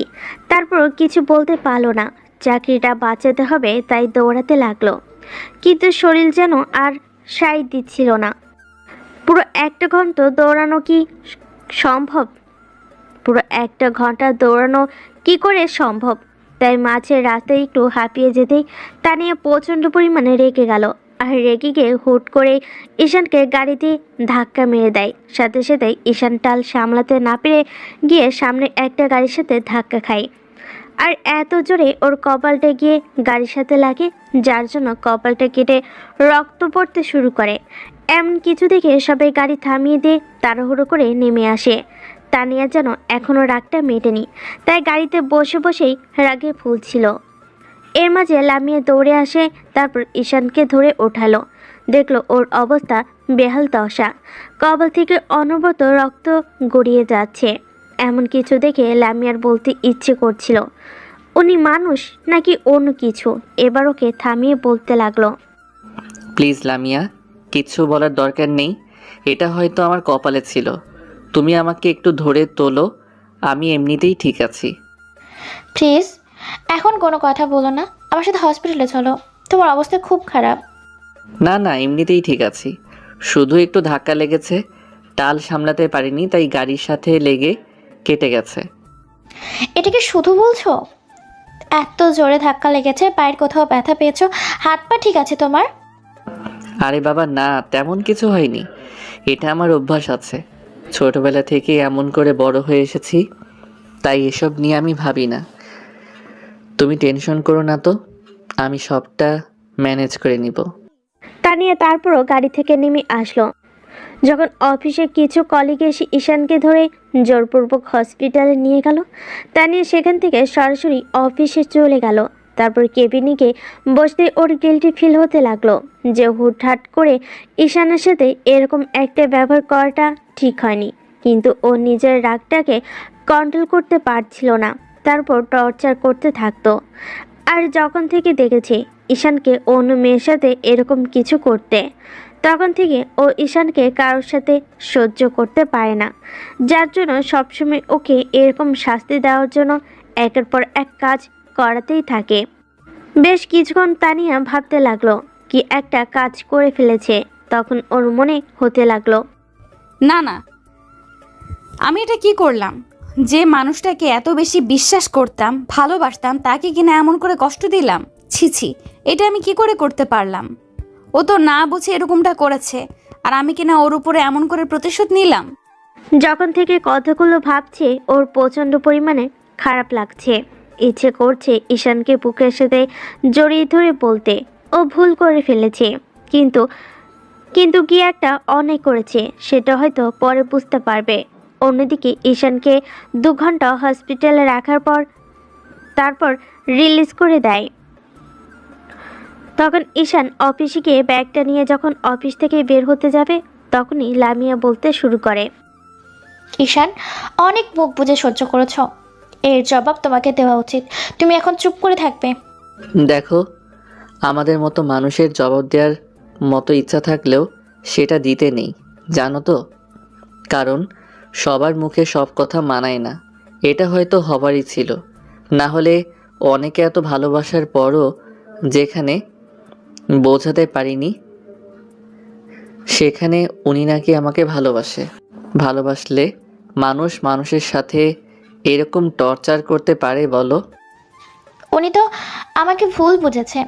Speaker 1: তারপর কিছু বলতে পারলো না। চাকরিটা বাঁচাতে হবে তাই দৌড়াতে লাগলো, কিন্তু শরীর যেন আর সায় দিচ্ছিল না। পুরো 1 ঘন্টা দৌড়ানো কি করে সম্ভব? তাই মাঝের রাস্তায় একটু হাঁপিয়ে যেতেই তানিয়া প্রচণ্ড পরিমাণে রেগে গেল আর রেগে গিয়ে হুট করে ঈশানকে গাড়িতে ধাক্কা মেরে দেয়। সাথে সাথে ঈশান টাল সামলাতে না পেরে গিয়ে সামনে একটা গাড়ির সাথে ধাক্কা খায় আর এত জোরে ওর কপালটা গিয়ে গাড়ির সাথে লাগে, যার জন্য কপালটা কেটে রক্ত পড়তে শুরু করে। এমন কিছু দেখে সবাই গাড়ি থামিয়ে দিয়ে তাড়াহুড়ো করে নেমে আসে। তানিয়া যেন এখনও রাগটা মেটেনি, তাই গাড়িতে বসে বসেই রাগে ফুলছিল। এর মাঝে লামিয়া দৌড়ে আসে, তারপর ঈশানকে ধরে ওঠালো। দেখলো ওর অবস্থা বেহাল দশা, কপাল থেকে অনবরত রক্ত গড়িয়ে যাচ্ছে। এমন কিছু দেখে লামিয়ার বলতে ইচ্ছে করছিল, উনি মানুষ নাকি অন্য কিছু। এবার ওকে থামিয়ে বলতে লাগলো,
Speaker 3: প্লিজ লামিয়া, কিচ্ছু বলার দরকার নেই। এটা হয়তো আমার কপালে ছিল। তুমি আমাকে একটু ধরে তোলো, আমি এমনিতেই ঠিক আছি।
Speaker 4: প্লিজ এখন কোনো কথা বলো না, আমার সাথে হসপিটালে চলো, তোমার অবস্থা খুব খারাপ।
Speaker 3: না না, এমনিতেই ঠিক আছি। শুধু একটু ধাক্কা লেগেছে, টাল সামলাতে পারিনি, তাই গাড়ির সাথে লেগে কেটে গেছে।
Speaker 4: এটাকে শুধু বলছো? এত জোরে ধাক্কা লেগেছে, পায়ের কোথাও ব্যথা পেয়েছো? হাত পা ঠিক আছে তোমার?
Speaker 3: আরে বাবা না, তেমন কিছু হয়নি। এটা আমার অভ্যাস আছে, ছোটবেলা থেকে এমন করে বড় হয়ে এসেছি, তাই এসব নিয়ে আমি ভাবি না। তুমি টেনশন করো না তো, আমি সবটা ম্যানেজ করে নিব।
Speaker 1: তানিয়া তারপরও গাড়ি থেকে নেমে আসলো। যখন অফিসে কিছু কলিগ এসে ঈশানকে ধরে জোরপূর্বক হসপিটালে নিয়ে গেল, তানিয়া সেখান থেকে সরাসরি অফিসে চলে গেল। তারপর কেবিনে গিয়ে বসতে ওর গিল্টি ফিল হতে লাগলো যে হুটহাট করে ঈশানের সাথে এরকম একটা ব্যবহার করাটা ঠিক হয়নি, কিন্তু ও নিজের রাগটাকে কন্ট্রোল করতে পারছিল না। তারপর টর্চার করতে থাকতো। আর যখন থেকে দেখেছে ঈশানকে অন্য মেয়ের সাথে এরকম কিছু করতে, তখন থেকে ও ঈশানকে কারোর সাথে সহ্য করতে পারে না, যার জন্য সবসময় ওকে এরকম শাস্তি দেওয়ার জন্য একের পর এক কাজ করাতেই থাকে। বেশ কিছুক্ষণ তানিয়া ভাবতে লাগলো কি একটা কাজ করে ফেলেছে। তখন ওর মনে হতে লাগলো,
Speaker 2: না না, আমি এটা কি করলাম? যে মানুষটাকে এত বেশি বিশ্বাস করতাম, ভালোবাসতাম, তাকে কিনা এমন করে কষ্ট দিলাম। ছি ছি, এটা আমি কি করে করতে পারলাম? ও তো না বুঝে এরকমটা করেছে, আর আমি কিনা ওর উপরে এমন করে প্রতিশোধ নিলাম।
Speaker 1: যখন থেকে কথাগুলো ভাবছে ওর প্রচণ্ড পরিমাণে খারাপ লাগছে। ইচ্ছে করছে ঈশানকে বুকের সাথে জড়িয়ে ধরে বলতে ও ভুল করে ফেলেছে, কিন্তু কিন্তু কি একটা অন্যায় করেছে সেটা হয়তো পরে বুঝতে পারবে। অন্যদিকে ঈশানকে 2 ঘন্টা হসপিটালে রাখার পর তারপর রিলিজ করে দেয়। তখন ঈশান অফিসে গিয়ে ব্যাগটা নিয়ে যখন অফিস থেকে বের হতে যাবে, তখনই লামিয়া বলতে শুরু করে,
Speaker 4: ঈশান, অনেক মুখ বুজে সহ্য করেছো, এর জবাব তোমাকে দেওয়া উচিত। তুমি এখন চুপ করে থাকবে?
Speaker 3: দেখো, আমাদের মতো মানুষের জবাব দেওয়ার মতো ইচ্ছা থাকলেও সেটা দিতে নেই, জানো তো। কারণ সবার মুখে সব কথা মানায় না। এটা হয়তো হবারই ছিল, না হলে অনেকে এত ভালোবাসার পরও যেখানে বোঝাতে পারিনি, সেখানে উনি নাকি আমাকে ভালোবাসলে মানুষ মানুষের সাথে এরকম টর্চার করতে পারে বলো?
Speaker 4: উনি তো আমাকে ভুল বুঝেছে,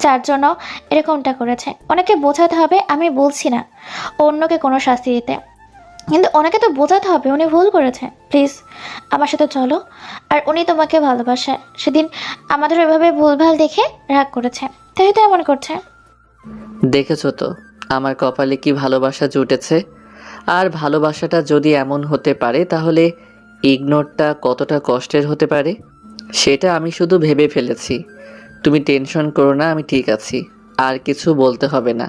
Speaker 4: যার জন্য এরকমটা করেছে। ওনাকে বোঝাতে হবে, আমি বলছি না অন্যকে কোনো শাস্তি দিতে, কিন্তু ওনাকে তো বোঝাতে হবে উনি ভুল করেছে। প্লিজ আমার সাথে চলো। আর উনি তোমাকে ভালোবাসে, সেদিন আমাদের ওইভাবে ভুলভাল দেখে রাগ করেছে, তাই তো এমন করছে।
Speaker 3: দেখেছো তো আমার কপালে কি ভালোবাসা জুটেছে। আর ভালোবাসাটা যদি এমন হতে পারে, তাহলে ইগনোরটা কতটা কষ্টের হতে পারে সেটা আমি শুধু ভেবে ফেলেছি। তুমি টেনশন করো না, আমি ঠিক আছি, আর কিছু বলতে হবে না।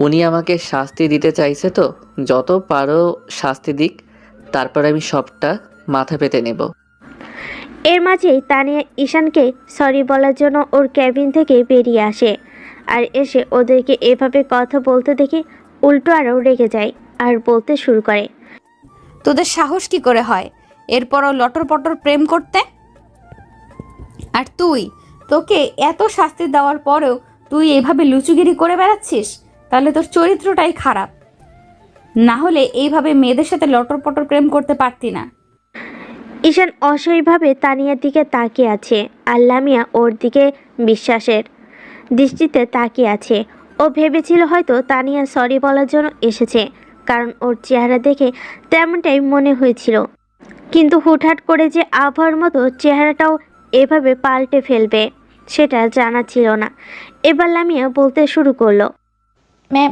Speaker 3: উনি আমাকে শাস্তি দিতে চাইছে তো, যত পারো শাস্তি দিক, তারপর আমি সবটা মাথা পেতে নেব।
Speaker 1: এর মাঝেই তানিয়া ঈশানকে সরি বলার জন্য ওর ক্যাবিন থেকে বেরিয়ে আসে। আর এসে ওদেরকে এভাবে কথা বলতে দেখে উল্টো আরও রেগে যায় আর বলতে শুরু করে,
Speaker 2: তোদের সাহস কি করে হয় এরপরও লটর পটর প্রেম করতে? আর তোকে এত শাস্তি দেওয়ার পরেও তুই এভাবে লুচুগিরি করে বেড়াচ্ছিস, তাহলে তোর চরিত্রটাই খারাপ। না হলে এইভাবে মেয়েদের সাথে লটর পটর প্রেম করতে পারতি না।
Speaker 1: ঈশান অসহায়ভাবে তানিয়ার দিকে তাকিয়ে আছে আর লামিয়া ওর দিকে বিশ্বাসের দৃষ্টিতে তাকিয়ে আছে। ও ভেবেছিল হয়তো তানিয়া সরি বলার জন্য এসেছে, কারণ ওর চেহারা দেখে তেমনটাই মনে হয়েছিল। কিন্তু হুটহাট করে যে আবহাওয়ার মতো চেহারাটাও এভাবে পাল্টে ফেলবে সেটা জানা ছিল না। এবার লামিয়া বলতে শুরু করলো।
Speaker 4: ম্যাম,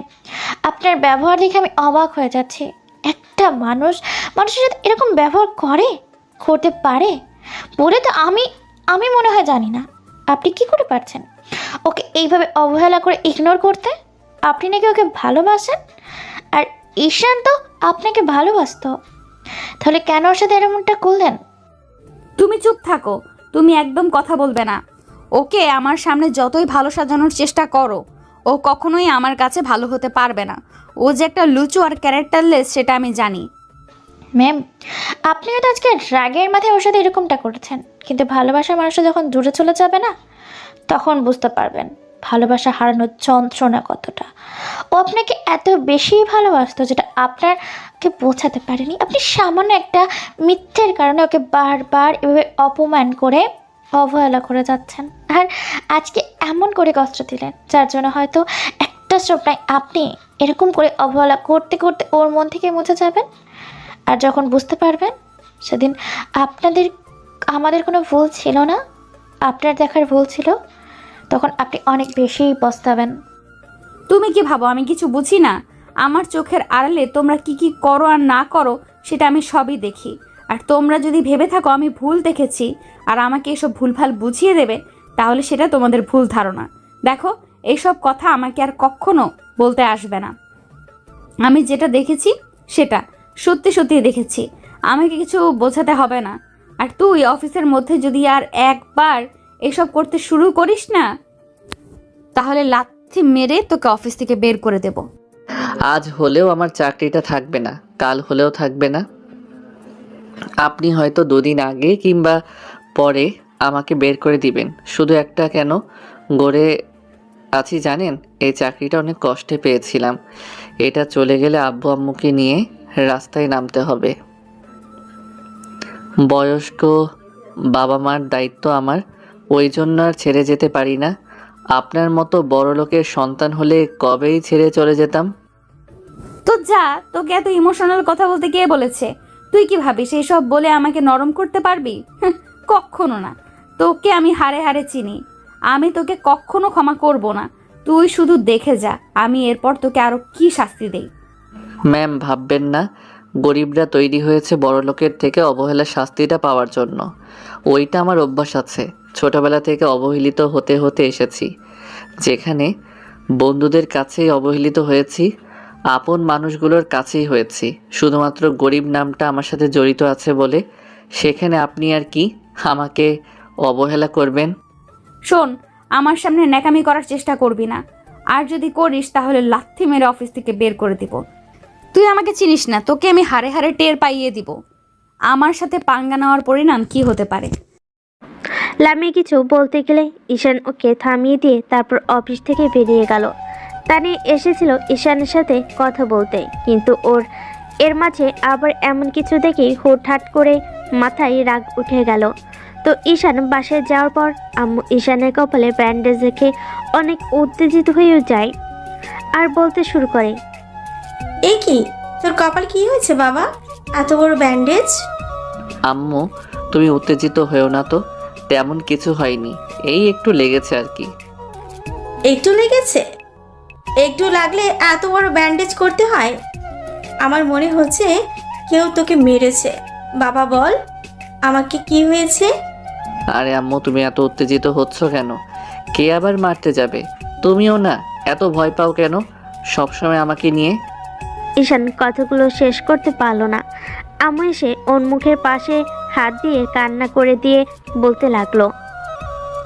Speaker 4: আপনার ব্যবহার দেখে আমি অবাক হয়ে যাচ্ছি। একটা মানুষের সাথে এরকম ব্যবহার করতে পারে বলে তো আমি মনে হয় জানি না। আপনি কি করে পারছেন ওকে এইভাবে অবহেলা করে ইগনোর করতে? আপনি নাকি ওকে ভালোবাসেন, আর ঈশান তো আপনাকে ভালোবাসতো, তাহলে কেন ওর সাথে এরকমটা করলেন?
Speaker 2: তুমি চুপ থাকো, তুমি একদম কথা বলবে না। ওকে আমার সামনে যতই ভালো সাজানোর চেষ্টা করো, ও কখনোই আমার কাছে ভালো হতে পারবে না। ও যে একটা লুচু আর ক্যারেক্টারলেস সেটা আমি জানি।
Speaker 4: ম্যাম, আপনি হয়তো আজকে রাগের মাথায় ওর সাথে এরকমটা করেছেন, কিন্তু ভালোবাসার মানুষটা যখন দূরে চলে যাবে না, তখন বুঝতে পারবেন ভালোবাসা হারানোর যন্ত্রণা কতটা। ও আপনাকে এত বেশি ভালোবাসতো যেটা আপনাকে বোঝাতে পারেনি। আপনি সামান্য একটা মিথ্যের কারণে ওকে বারবার এভাবে অপমান করে অবহেলা করে যাচ্ছেন, আর আজকে এমন করে কষ্ট দিলেন যার জন্য হয়তো একটা সময় আপনি এরকম করে অবহেলা করতে করতে ওর মন থেকে মুছে যাবেন। আর যখন বুঝতে পারবেন সেদিন আমাদের কোনো ভুল ছিল না, আপনার দেখার ভুল ছিল, তখন আপনি অনেক বেশিই পস্তাবেন।
Speaker 2: তুমি কি ভাবো আমি কিছু বুঝি না? আমার চোখের আড়ালে তোমরা কি কি করো আর না করো সেটা আমি সবই দেখি। আর তোমরা যদি ভেবে থাকো আমি ভুল দেখেছি আর আমাকে এসব ভুলভাল বুঝিয়ে দেবে, তাহলে সেটা তোমাদের ভুল ধারণা। দেখো, এইসব কথা আমাকে আর কখনো বলতে আসবে না। আমি যেটা দেখেছি সেটা সত্যি সত্যি দেখেছি, আমাকে কিছু বোঝাতে হবে না। আর তুই অফিসের মধ্যে যদি আর একবার এসব করতে শুরু করিস না, তাহলে লাথি মেরে তোকে অফিস থেকে বের করে দেব।
Speaker 3: আজ হলেও আমার চাকরিটা থাকবে না, কাল হলেও থাকবে না। আপনি হয়তো 2 দিন আগে কিংবা পরে আমাকে বের করে দিবেন। শুধু একটা কেন গড়ে আছি জানেন? এই চাকরিটা অনেক কষ্টে পেয়েছিলাম। এটা চলে গেলে আব্বু আম্মুকে নিয়ে রাস্তায় নামতে হবে। বয়স্ক বাবা মার দায়িত্ব আমার, ওই জন্য আর ছেড়ে যেতে পারি না। আপনার মতো বড় লোকের সন্তান হলে কবেই ছেড়ে চলে যেতাম।
Speaker 2: তো যা, তোকে এত ইমোশনাল কথা বলতে কে বলেছে? তুই কি ভাবিস এইসব বলে আমাকে নরম করতে পারবি? কখনো না। তোকে আমি হাড়ে হাড়ে চিনি, আমি তোকে কখনো ক্ষমা করব না। তুই শুধু দেখে যা আমি এরপর তোকে আরো কি শাস্তি দেই।
Speaker 3: ম্যাম, ভাববেন না গরিবরা তৈরি হয়েছে বড় লোকের থেকে অবহেলার শাস্তিটা পাওয়ার জন্য। ওইটা আমার অভ্যাস আছে, ছোটবেলা থেকে অবহেলিত হতে হতে এসেছি। যেখানে বন্ধুদের কাছেই অবহেলিত হয়েছি, আপন মানুষগুলোর কাছেই হয়েছি। শুধুমাত্র গরিব নামটা আমার সাথে জড়িত আছে বলে সেখানে আপনি আর কি আমাকে অবহেলা করবেন?
Speaker 2: শোন, আমার সামনে ন্যাকামি করার চেষ্টা করবি না, আর যদি করিস তাহলে লাথি মেরে অফিস থেকে বের করে দিব। তুই আমাকে চিনিস না, তোকে আমি হাড়ে হাড়ে টের পাইয়ে দিব আমার সাথে পাঙ্গা নেওয়ার পরিণাম কি হতে পারে।
Speaker 1: লামিয়া কিছু বলতে গেলে ঈশান ওকে থামিয়ে দিয়ে তারপর অফিস থেকে বেরিয়ে গেল। তানি এসেছিল ঈশানের সাথে কথা বলতে, কিন্তু এর মাঝে আবার এমন কিছু দেখেই হুটহাট করে মাথায় রাগ উঠে গেল। তো ঈশান বাসায় যাওয়ার পর আম্মু ঈশানের কপালে ব্যান্ডেজ দেখে অনেক উত্তেজিত হয়েও যায় আর বলতে শুরু করে,
Speaker 5: এ কি, তোর কপাল কি হয়েছে বাবা? এত বড় ব্যান্ডেজ?
Speaker 3: আম্মু, তুমি উত্তেজিত হয়েও না তো, তেমন কিছু হয়নি, এই একটু লেগেছে আর কি।
Speaker 5: একটু লেগেছে? একটু লাগলে এত বড় ব্যান্ডেজ করতে হয়? আমার মনে হচ্ছে কেউ তোকে মেরেছে। বাবা বল, আমাকে কি হয়েছে?
Speaker 3: আরে আম্মু, তুমি এত উত্তেজিত হচ্ছ কেন? কে আবার মারতে যাবে? তুমিও না, এত ভয় পাও কেন সবসময় আমাকে নিয়ে?
Speaker 1: ঈশান কথাগুলো শেষ করতে পারল না। আম্মু এসে ওর মুখের পাশে হাত দিয়ে কান্না করে দিয়ে বলতে লাগলো,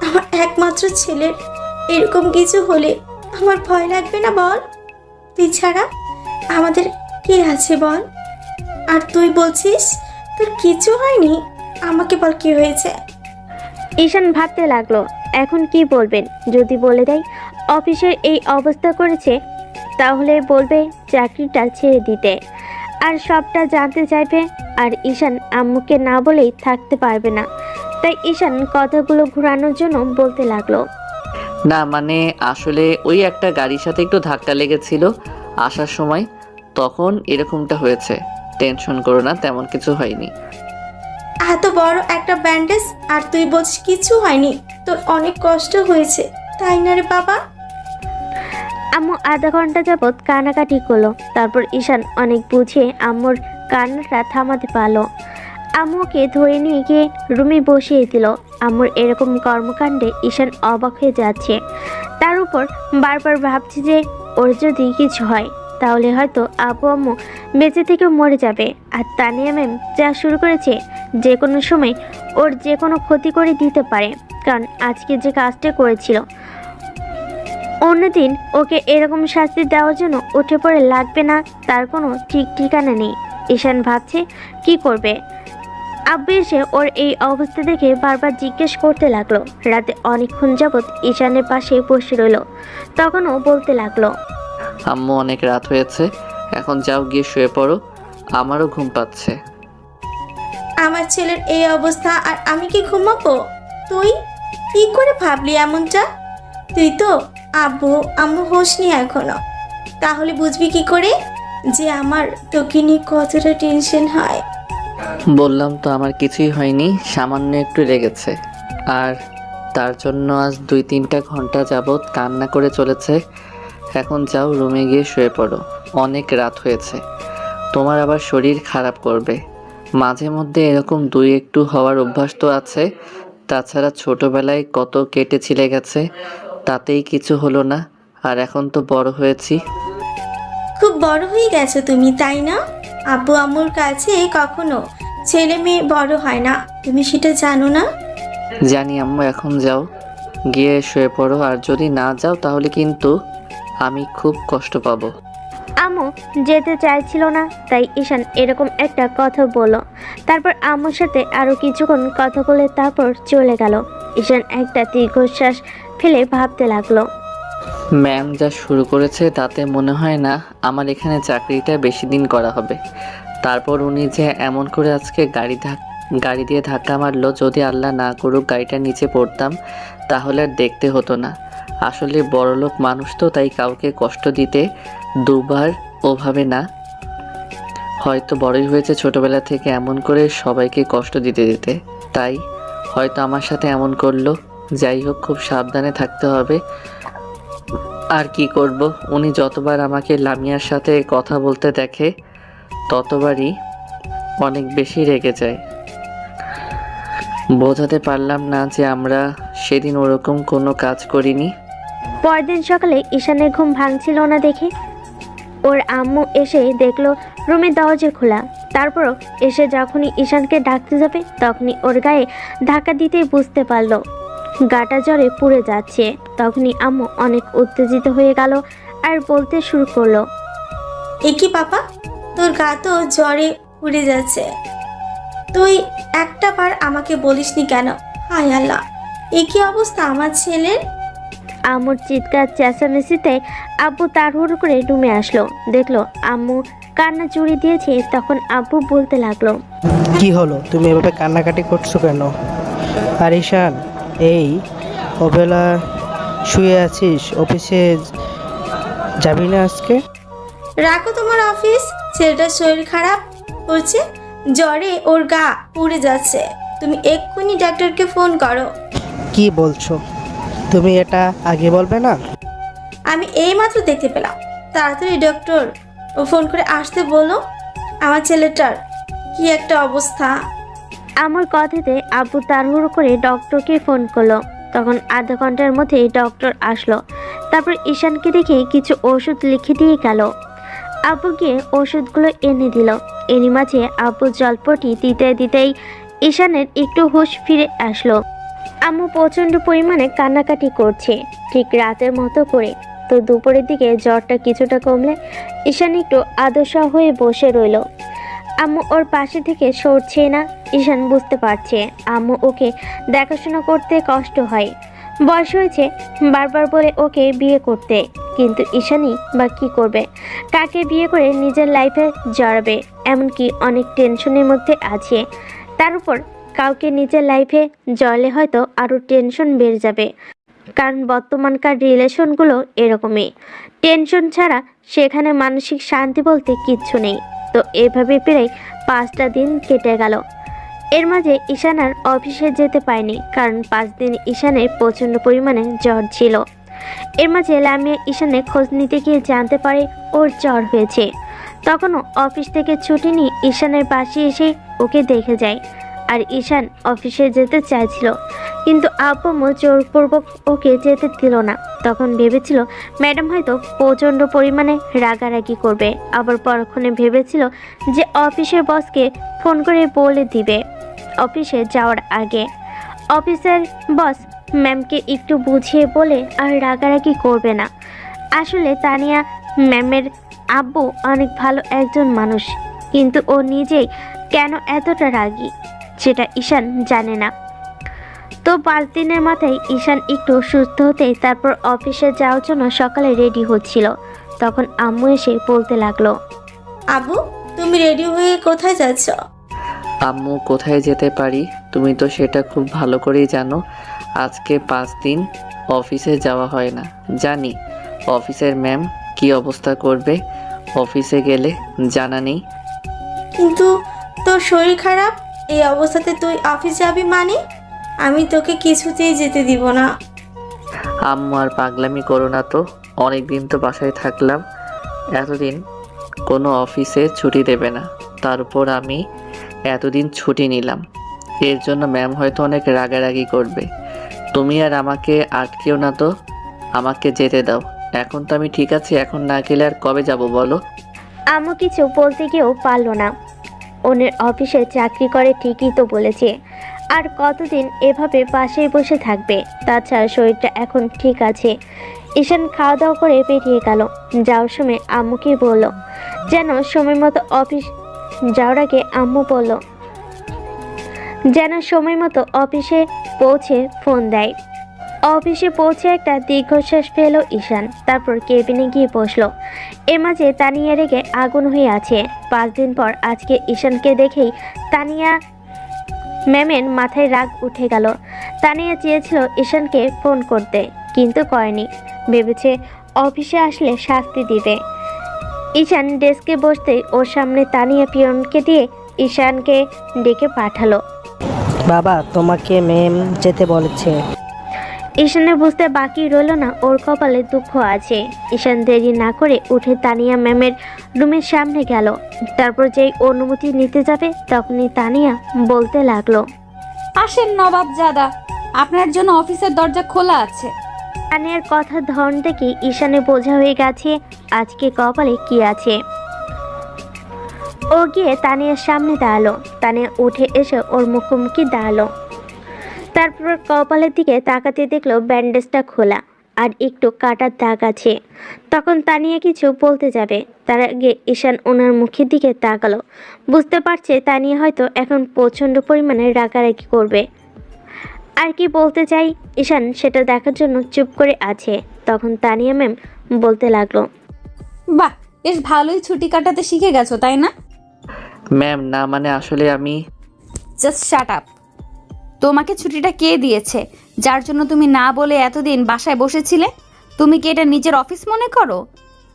Speaker 5: আমার একমাত্র ছেলের এরকম কিছু হলে আমার ভয় লাগবে না বল? তুই ছাড়া আমাদের কে আছে বল? আর তুই বলছিস তোর কিছু হয়নি? আমাকে বল কি হয়েছে?
Speaker 1: ঈশান ভাবতে লাগলো এখন কি বলবেন। যদি বলে দেয় অফিসের এই অবস্থা করেছে, তাহলে বলবে চাকরিটা ছেড়ে দিতে, আর সবটা জানতে চাইবে। আর ঈশান আম্মুকে না বলেই থাকতে পারবে না। তাই ঈশান কথাগুলো ঘোরানোর জন্য বলতে লাগলো,
Speaker 3: না মানে আসলে ওই একটা গাড়ির সাথে একটু ধাক্কা লেগেছিল আসার সময়, তখন এরকমটা হয়েছে। টেনশন করো না, তেমন কিছু হয়নি।
Speaker 5: এত বড় একটা ব্যান্ডেজ আর তুই বলছিস কিছু হয়নি, তোর অনেক কষ্ট হয়েছে তাই না রে বাবা?
Speaker 1: আম্মু আধা ঘন্টা যাবৎ কান্নাকাটি করলো। তারপর ঈশান অনেক বুঝিয়ে আম্মুর কান্নাটা থামাতে পারলো। আম্মুকে ধরে নিয়ে গিয়ে রুমে বসিয়ে দিল। আম্মুর এরকম কর্মকাণ্ডে ঈশান অবাক হয়ে যাচ্ছে। তার উপর বারবার ভাবছে যে ওর যদি কিছু হয় তাহলে হয়তো আব্বু আম্মু বেঁচে থেকে মরে যাবে। আর তানিয়া ম্যাম যা শুরু করেছে, যে কোনো সময় ওর যে কোনো ক্ষতি করে দিতে পারে। কারণ আজকে যে কাজটা করেছিল, অন্যদিন ওকে এরকম শাস্তি দেওয়ার জন্য উঠে পড়ে লাগবে না, তার কোনো ঠিক ঠিকানা নেই। ঈশান ভাবছে কি করবে। আব্বু এসে ওর এই অবস্থা দেখে বারবার জিজ্ঞেস করতে লাগলো। রাতে অনেকক্ষণ যাবৎ ঈশানের পাশে বসে রইল। তখনও বলতে লাগলো,
Speaker 3: আম্মু অনেক রাত হয়েছে, এখন যাও গিয়ে শুয়ে পড়ো, আমারও ঘুম পাচ্ছে।
Speaker 5: আমার ছেলের এই অবস্থা আর আমি কি ঘুমাবো? তুই কি করে ভাবলি এমনটা? তুই তো আব্বু আম্মু হোসনি এখনো, তাহলে বুঝবি কি করে যে আমার তোকে নিয়ে কতটা টেনশন হয়?
Speaker 3: বললাম তো আমার কিছুই হয়নি, সামান্য একটু লেগেছে। আর তার জন্য আজ 2-3টা ঘন্টা যাবৎ কান্না করে চলেছে। এখন যাও রুমে গিয়ে শুয়ে পড়ো, অনেক রাত হয়েছে, তোমার আবার শরীর খারাপ করবে। মাঝে মধ্যে এরকম একটু হওয়ার অভ্যাস তো আছে, তাছাড়া ছোটবেলায় কত কেটে ছিলে গেছে, তাতেই কিছু হলো না। আর এখন তো বড় হয়েছি।
Speaker 5: খুব বড় হয়ে গেছো তুমি, তাই না? আব্বু আম্মুর কাছে কখনো ছেলে মেয়ে বড় হয় না, তুমি সেটা জানো না?
Speaker 3: জানি আম্মু, এখন যাও গিয়ে শুয়ে পড়ো, আর যদি না যাও তাহলে কিন্তু আমি খুব কষ্ট পাবো।
Speaker 1: আম্মু যেতে চাইছিল না, তাই ঈশান এরকম একটা কথা বলল। তারপর আম্মুর সাথে আরও কিছুক্ষণ কথা বলে তারপর চলে গেল। ঈশান একটা দীর্ঘশ্বাস ফেলে ভাবতে লাগলো।
Speaker 3: ম্যাম যা শুরু করেছে তাতে মনে হয় না আমার এখানে চাকরিটা বেশি দিন করা হবে। তারপর উনি যে এমন করে আজকে গাড়ি দিয়ে ধাক্কা মারলো, যদি আল্লাহ না করুক গাড়িটা নিচে পড়তাম তাহলে আর দেখতে হতো না। আসলে বড়লোক মানুষ তো, তাই কাউকে কষ্ট দিতে দুবার ওভাবে না। হয়তো বড়ই হয়েছে ছোটবেলা থেকে এমন করে সবাইকে কষ্ট দিতে দিতে, তাই হয়তো আমার সাথে এমন করলো। যাই হোক, খুব সাবধানে থাকতে হবে। আর কি করব, উনি যতবার আমাকে লামিয়ার সাথে কথা বলতে দেখে ততবারই অনেক বেশি রেগে যায়। বোঝাতে পারলাম না যে আমরা সেদিন ওরকম কোনো কাজ করিনি।
Speaker 1: পরদিন সকালে ঈশানের ঘুম ভাঙছিল না দেখে ওর আম্মু এসে দেখলো রুমের দরজা খোলা। তারপরও এসে যখনই ঈশানকে ডাকতে যাবে তখনই ওর গায়ে ধাক্কা দিতেই বুঝতে পারলো গাটা জ্বরে পুড়ে যাচ্ছে। তখনই আম্মু অনেক উত্তেজিত হয়ে গেল আর বলতে শুরু করলো,
Speaker 5: এ কি বাবা, তোর গা তো জ্বরে পুড়ে যাচ্ছে, তুই একটা বার আমাকে বলিসনি কেন? হায় আল্লাহ, এ কি অবস্থা আমার ছেলের?
Speaker 1: আম্মুর চিৎকার চেঁচামেচিতে আব্বু তাড়াহুড়ো করে রুমে আসলো। দেখলো আম্মু কান্না জুড়ে দিয়েছে। তখন আব্বু বলতে লাগলো,
Speaker 6: কি হলো, তুমি এভাবে কান্নাকাটি করছো কেন? আর ঈশান, এই অবেলা শুয়ে আছিস, অফিসে যাবি না আজকে?
Speaker 5: রাখো তোমার অফিস, ছেলেটার শরীর খারাপ করছে, জ্বরে ওর গা পুড়ে যাচ্ছে, তুমি এক্ষুনি ডাক্তারকে ফোন করো।
Speaker 6: কি বলছো তুমি, এটা আগে বলবে না?
Speaker 5: আমি এইমাত্র দেখতে পেলাম, তাড়াতাড়ি ডক্টর ও ফোন করে আসতে বলো, আমার ছেলেটার কি একটা অবস্থা।
Speaker 1: আমার কথাতে আব্বু তাড়াহুড়ো করে ডক্টরকে ফোন করলো। তখন আধা ঘন্টার মধ্যে ডক্টর আসলো। তারপর ঈশানকে দেখে কিছু ওষুধ লিখে দিয়ে গেল। আব্বু গিয়ে ওষুধগুলো এনে দিল। এরই মাঝে আব্বু জলপটি দিতে দিতেই ঈশানের একটু হুঁশ ফিরে আসলো। আম্মু প্রচণ্ড পরিমাণে কান্নাকাটি করছে, ঠিক রাতের মতো করে। তো দুপুরের দিকে জ্বরটা কিছুটা কমলে ঈশান একটু আদশা হয়ে বসে রইল। আম্মু ওর পাশে থেকে সরছে না। ঈশান বুঝতে পারছে আম্মু ওকে দেখাশোনা করতে কষ্ট হয়। বয়স হয়েছে বারবার বলে ওকে বিয়ে করতে, কিন্তু ঈশানই বা কী করবে? কাকে বিয়ে করে নিজের লাইফে জড়াবে? এমনকি অনেক টেনশনের মধ্যে আছে। তার উপর কাউকে নিজের লাইফে জড়ালে হয়তো আরও টেনশন বেড়ে যাবে। কারণ বর্তমানকার রিলেশনগুলো এরকমই, টেনশন ছাড়া সেখানে মানসিক শান্তি বলতে কিচ্ছু নেই। তো এভাবে প্রায় 5টা দিন কেটে গেল। এর মাঝে ঈশান আর অফিসে যেতে পারেনি, কারণ 5 দিন ঈশানের প্রচণ্ড পরিমাণে জ্বর ছিল। এর মাঝে লামিয়া ঈশানের খোঁজ নিতে গিয়ে জানতে পারে ওর জ্বর হয়েছে। তখনও অফিস থেকে ছুটি নিয়ে ঈশানের পাশে এসে ওকে দেখে যায়। আর ঈশান অফিসে যেতে চাইছিল, কিন্তু আব্বু জোরপূর্বক ওকে যেতে দিল না। তখন ভেবেছিল ম্যাডাম হয়তো প্রচণ্ড পরিমাণে রাগারাগি করবে, আবার পরক্ষণে ভেবেছিল যে অফিসের বসকে ফোন করে বলে দিবে অফিসে যাওয়ার আগে। অফিসের বস ম্যামকে একটু বুঝিয়ে বলে আর রাগারাগি করবে না। আসলে তানিয়া ম্যামের আব্বু অনেক ভালো একজন মানুষ, কিন্তু ও নিজেই কেন এতটা রাগী সেটা ঈশান জানে না। তো 5 দিনের মাথায় ঈশান একটু সুস্থ হতেই তারপর অফিসে যাওয়ার জন্য সকালে রেডি হচ্ছিল। তখন আম্মু এসে বলতে লাগলো,
Speaker 5: আবু, তুমি রেডি হয়ে কোথায় যাচ্ছ?
Speaker 3: আম্মু, কোথায় যেতে পারি তুমি তো সেটা খুব ভালো করেই জানো। আজকে 5 দিন অফিসে যাওয়া হয় না, জানি অফিসের ম্যাম কি অবস্থা করবে অফিসে গেলে, জানা নেই।
Speaker 5: কিন্তু তোর শরীর খারাপ, এই অবস্থাতে তুই অফিস যাবি মানে? আমি তোকে কিছুতেই যেতে দিব না।
Speaker 3: আম্মু আর পাগলামি করো না তো, অনেক দিন তো বাসায় থাকলাম, এতদিন কোনো অফিসে ছুটি দেবে না, তার উপর আমি এতদিন ছুটি নিলাম, এর জন্য ম্যাম হয়তো অনেক রাগারাগি করবে। তুমি আর আমাকে আটকেও না তো, আমাকে যেতে দাও। এখন তো আমি ঠিক আছি, এখন না গেলে আর কবে যাব বলো?
Speaker 1: আম্মু কিছু বলতে গিয়েও পারল না। ওনের অফিসে চাকরি করে ঠিকই তো বলেছে, আর কতদিন এভাবে পাশেই বসে থাকবে? তাছাড়া শরীরটা এখন ঠিক আছে। ঈশান খাওয়া দাওয়া করে বেরিয়ে গেল। যাওয়ার সময় আম্মুকে বলল যেন সময় মতো অফিস যাওয়ার আগে আম্মু বলল যেন সময় মতো অফিসে পৌঁছে ফোন দেয়। অফিসে পৌঁছে একটা দীর্ঘশ্বাস পেল ঈশান, তারপর কেবিনে গিয়ে বসলো। এর মাঝে তানিয়া রেগে আগুন হয়ে আছে। 5 দিন পর আজকে ঈশানকে দেখেই তানিয়া ম্যামের মাথায় রাগ উঠে গেল। তানিয়া চেয়েছিল ঈশানকে ফোন করতে, কিন্তু করেনি, ভেবেছে অফিসে আসলে শাস্তি দিবে। ঈশান ডেস্কে বসতেই ওর সামনে তানিয়া পিয়নকে দিয়ে ঈশানকে ডেকে পাঠালো।
Speaker 6: বাবা, তোমাকে ম্যাম যেতে বলেছে।
Speaker 1: ঈশানের বুঝতে বাকি রইল না ওর কপালে দুঃখ আছে। ঈশান দেরি না করে উঠে তানিয়া ম্যামের রুমের সামনে গেল। তারপর যেই অনুমতি নিতে যাবে তখনই তানিয়া বলতে লাগলো,
Speaker 2: আসেন নবাবজাদা, আপনার জন্য অফিসের দরজা খোলা আছে।
Speaker 1: তানিয়ার কথার ধরন দেখে ঈশানে বোঝা হয়ে গেছে আজকে কপালে কি আছে। ও গিয়ে তানিয়ার সামনে দাঁড়ালো। তানিয়া উঠে এসে ওর মুখোমুখি দাঁড়ালো। তারপর কপালের দিকে তাকাতে দেখলো ব্যান্ডেজটা খোলা আর একটু কাটার দাগ আছে। তখন তানিয়া কিছু বলতে যাবে, তার আগে ঈশান ওনার মুখের দিকে তাকালো। বুঝতে পারছে তানিয়া হয়তো এখন প্রচণ্ড পরিমাণে রাগারাগি করবে। আর কি বলতে চাই ঈশান সেটা দেখার জন্য চুপ করে আছে। তখন তানিয়া ম্যাম বলতে লাগলো,
Speaker 2: বাহ, বেশ ভালোই ছুটি কাটাতে শিখে গেছো তাই না?
Speaker 3: ম্যাম, না মানে আসলে আমি
Speaker 2: জাস্ট শাট আপ। তোমাকে ছুটিটা কে দিয়েছে, যার জন্য তুমি না বলে এতদিন বাসায় বসেছিলে? তুমি কি এটা নিজের অফিস মনে করো,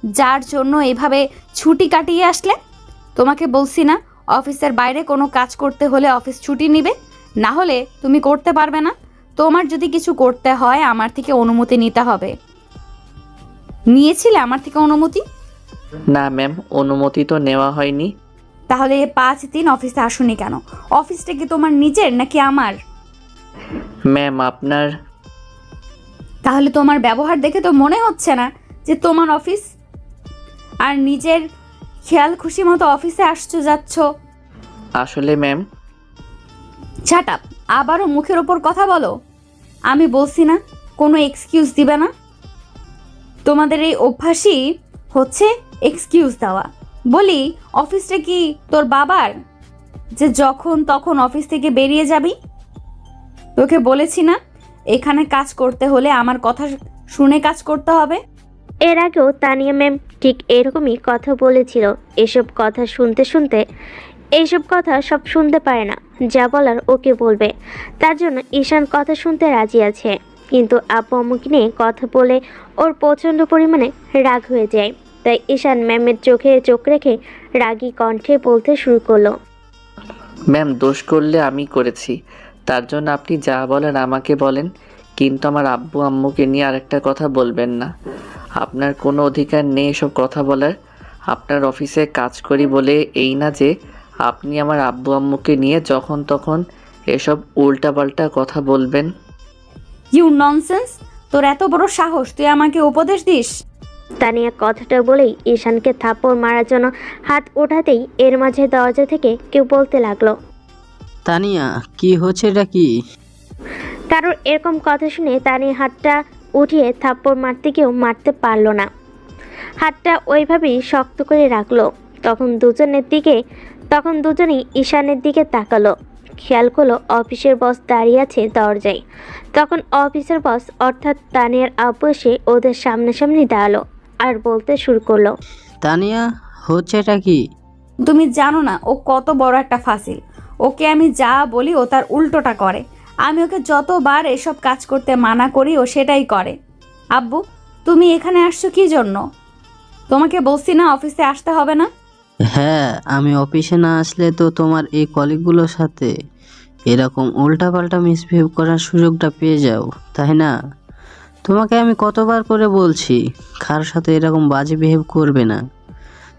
Speaker 2: যার জন্য এভাবে ছুটি কাটিয়ে আসলে? তোমাকে বলছি না অফিসের বাইরে কোনো কাজ করতে হলে অফিস ছুটি নিবে, না হলে তুমি করতে পারবে না। তোমার যদি কিছু করতে হয় আমার থেকে অনুমতি নিতে হবে। নিয়েছিলে আমার থেকে অনুমতি?
Speaker 3: না ম্যাম, অনুমতি তো নেওয়া হয়নি।
Speaker 2: তাহলে 5 দিন অফিসে আসুনি কেন? অফিসটা কি তোমার নিজের নাকি আমার?
Speaker 3: ম্যাম, আপনার
Speaker 2: তাহলে তোমার ব্যবহার দেখে তো মনে হচ্ছে না যে তোমার অফিস, আর নিজের খেয়াল খুশি মতো অফিসে আসছো যাচ্ছ।
Speaker 3: আসলে ম্যাম
Speaker 2: শাট আপ, আবারও মুখের ওপর কথা বলো। আমি বলছি না কোনো এক্সকিউজ দিবে না। তোমাদের এই অভ্যাসই হচ্ছে এক্সকিউজ দেওয়া। বলি, অফিসটা কি তোর বাবার যে যখন তখন অফিস থেকে বেরিয়ে যাবি? তোকে বলেছি না এখানে কাজ করতে হলে আমার কথা শুনে কাজ করতে হবে।
Speaker 1: এর আগেও তানিয়া ম্যাম ঠিক এরকমই কথা বলেছিল। এসব কথা শুনতে শুনতে এইসব কথা সব শুনতে পারে না, যা বলার ওকে বলবে। তার জন্য ঈশান কথা শুনতে রাজি আছে, কিন্তু আপু আম্মুকে নিয়ে কথা বলে ওর প্রচণ্ড পরিমাণে রাগ হয়ে যায়। তাই ঈশান ম্যামের চোখে চোখ রেখে রাগী কণ্ঠে বলতে শুরু করলো,
Speaker 3: ম্যাম, দোষ করলে আমি করেছি, তার জন্য আপনি যা বলেন আমাকে বলেন, কিন্তু আমার আব্বু আম্মুকে নিয়ে আরেকটা কথা বলবেন না। আপনার কোনো অধিকার নেই এসব কথা বলার। আপনার অফিসে কাজ করি বলে এই না যে আপনি আমার আব্বু আম্মুকে নিয়ে যখন তখন এসব উল্টাপাল্টা কথা বলবেন।
Speaker 2: You nonsense! তোর এত বড় সাহস, তুই আমাকে উপদেশ দিস?
Speaker 1: তানিয়া কথাটা বলেই ঈশানকে থাপ্পড় মারার জন্য হাত ওঠাতেই এর মাঝে দরজা থেকে কেউ বলতে লাগলো,
Speaker 7: তানিয়া, কি হচ্ছে এটা কি?
Speaker 1: কারোর এরকম কথা শুনে তানিয়া হাতটা উঠিয়ে থাপ্পড় মারতে গিয়েও মারতে পারল না। হাতটা ওইভাবেই শক্ত করে রাখলো। তখন দুজনেই ঈশানের দিকে তাকালো। খেয়াল করলো অফিসের বস দাঁড়িয়ে আছে দরজায়। তখন অফিসের বস অর্থাৎ তানিয়ার আব্বু এসে ওদের সামনাসামনি দাঁড়ালো আর বলতে শুরু করলো,
Speaker 7: তানিয়া, হচ্ছে এটা কি?
Speaker 2: তুমি জানো না ও কত বড় একটা ফাসিল। ওকে আমি যা বলি ও তার উল্টোটা করে। আমি ওকে যতবার এসব কাজ করতে মানা করি ও সেটাই করে। আব্বু, তুমি এখানে আসছো কি জন্য? তোমাকে বলছি না অফিসে আসতে হবে না?
Speaker 7: হ্যাঁ, আমি অফিসে না আসলে তো তোমার এই কলিগগুলোর সাথে এরকম উল্টাপাল্টা মিসবিহেভ করার সুযোগটা পেয়ে যাও, তাই না? তোমাকে আমি কতবার করে বলছি কার সাথে এরকম বাজে বিহেভ করবে না।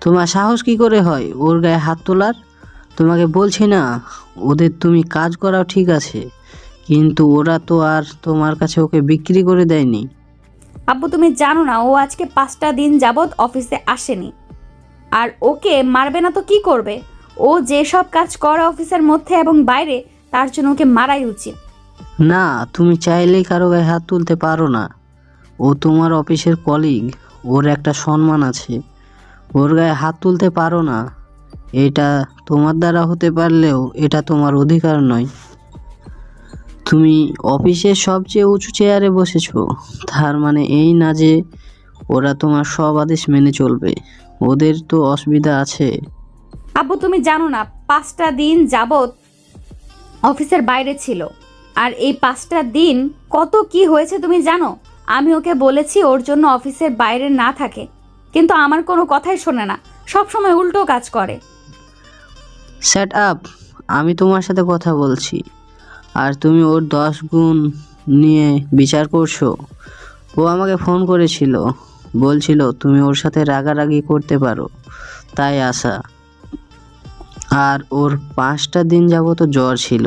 Speaker 7: তোমার সাহস কি করে হয় ওর গায়ে হাত তোলার? তোমাকে বলছি না ওদের তুমি কাজ করাও ঠিক আছে, কিন্তু ওরা তো আর তোমার কাছে ওকে বিক্রি করে দেয়নি।
Speaker 2: আব্বু, তুমি জানো না ও আজকে 5টা দিন যাবৎ অফিসে আসেনি। আর ওকে মারবে না তো কি করবে? ও যেসব কাজ করে অফিসের মধ্যে এবং বাইরে, তার জন্য ওকে মারাই উচিত।
Speaker 7: না, তুমি চাইলেই কারো গায়ে হাত তুলতে পারো না। ও তোমার অফিসের কলিগ, ওর একটা সম্মান আছে। ওর গায়ে হাত তুলতে পারো না। এটা তোমার দ্বারা হতে পারলেও এটা তোমার অধিকার নয়। তুমি অফিসের সবচেয়ে উঁচু চেয়ারে বসেছো, তার মানে এই না যে ওরা তোমার সব আদেশ মেনে চলবে। ওদের তো অসুবিধা আছে।
Speaker 2: আব্বু, তুমি জানো না 5টা দিন যাবৎ অফিসের বাইরে ছিল। আর এই 5টা দিন কত কি হয়েছে তুমি জানো? আমি ওকে বলেছি ওর জন্য অফিসের বাইরে না থাকে, কিন্তু আমার কোনো কথাই শোনে না, সব সময় উল্টো কাজ করে।
Speaker 7: Set up! আমি তোমার সাথে কথা বলছি আর তুমি ওর 10 গুণ নিয়ে বিচার করছো। ও আমাকে ফোন করেছিল, বলছিল তুমি ওর সাথে রাগারাগি করতে পারো, তাই আসা। আর ওর 5টা দিন যাবত জ্বর ছিল,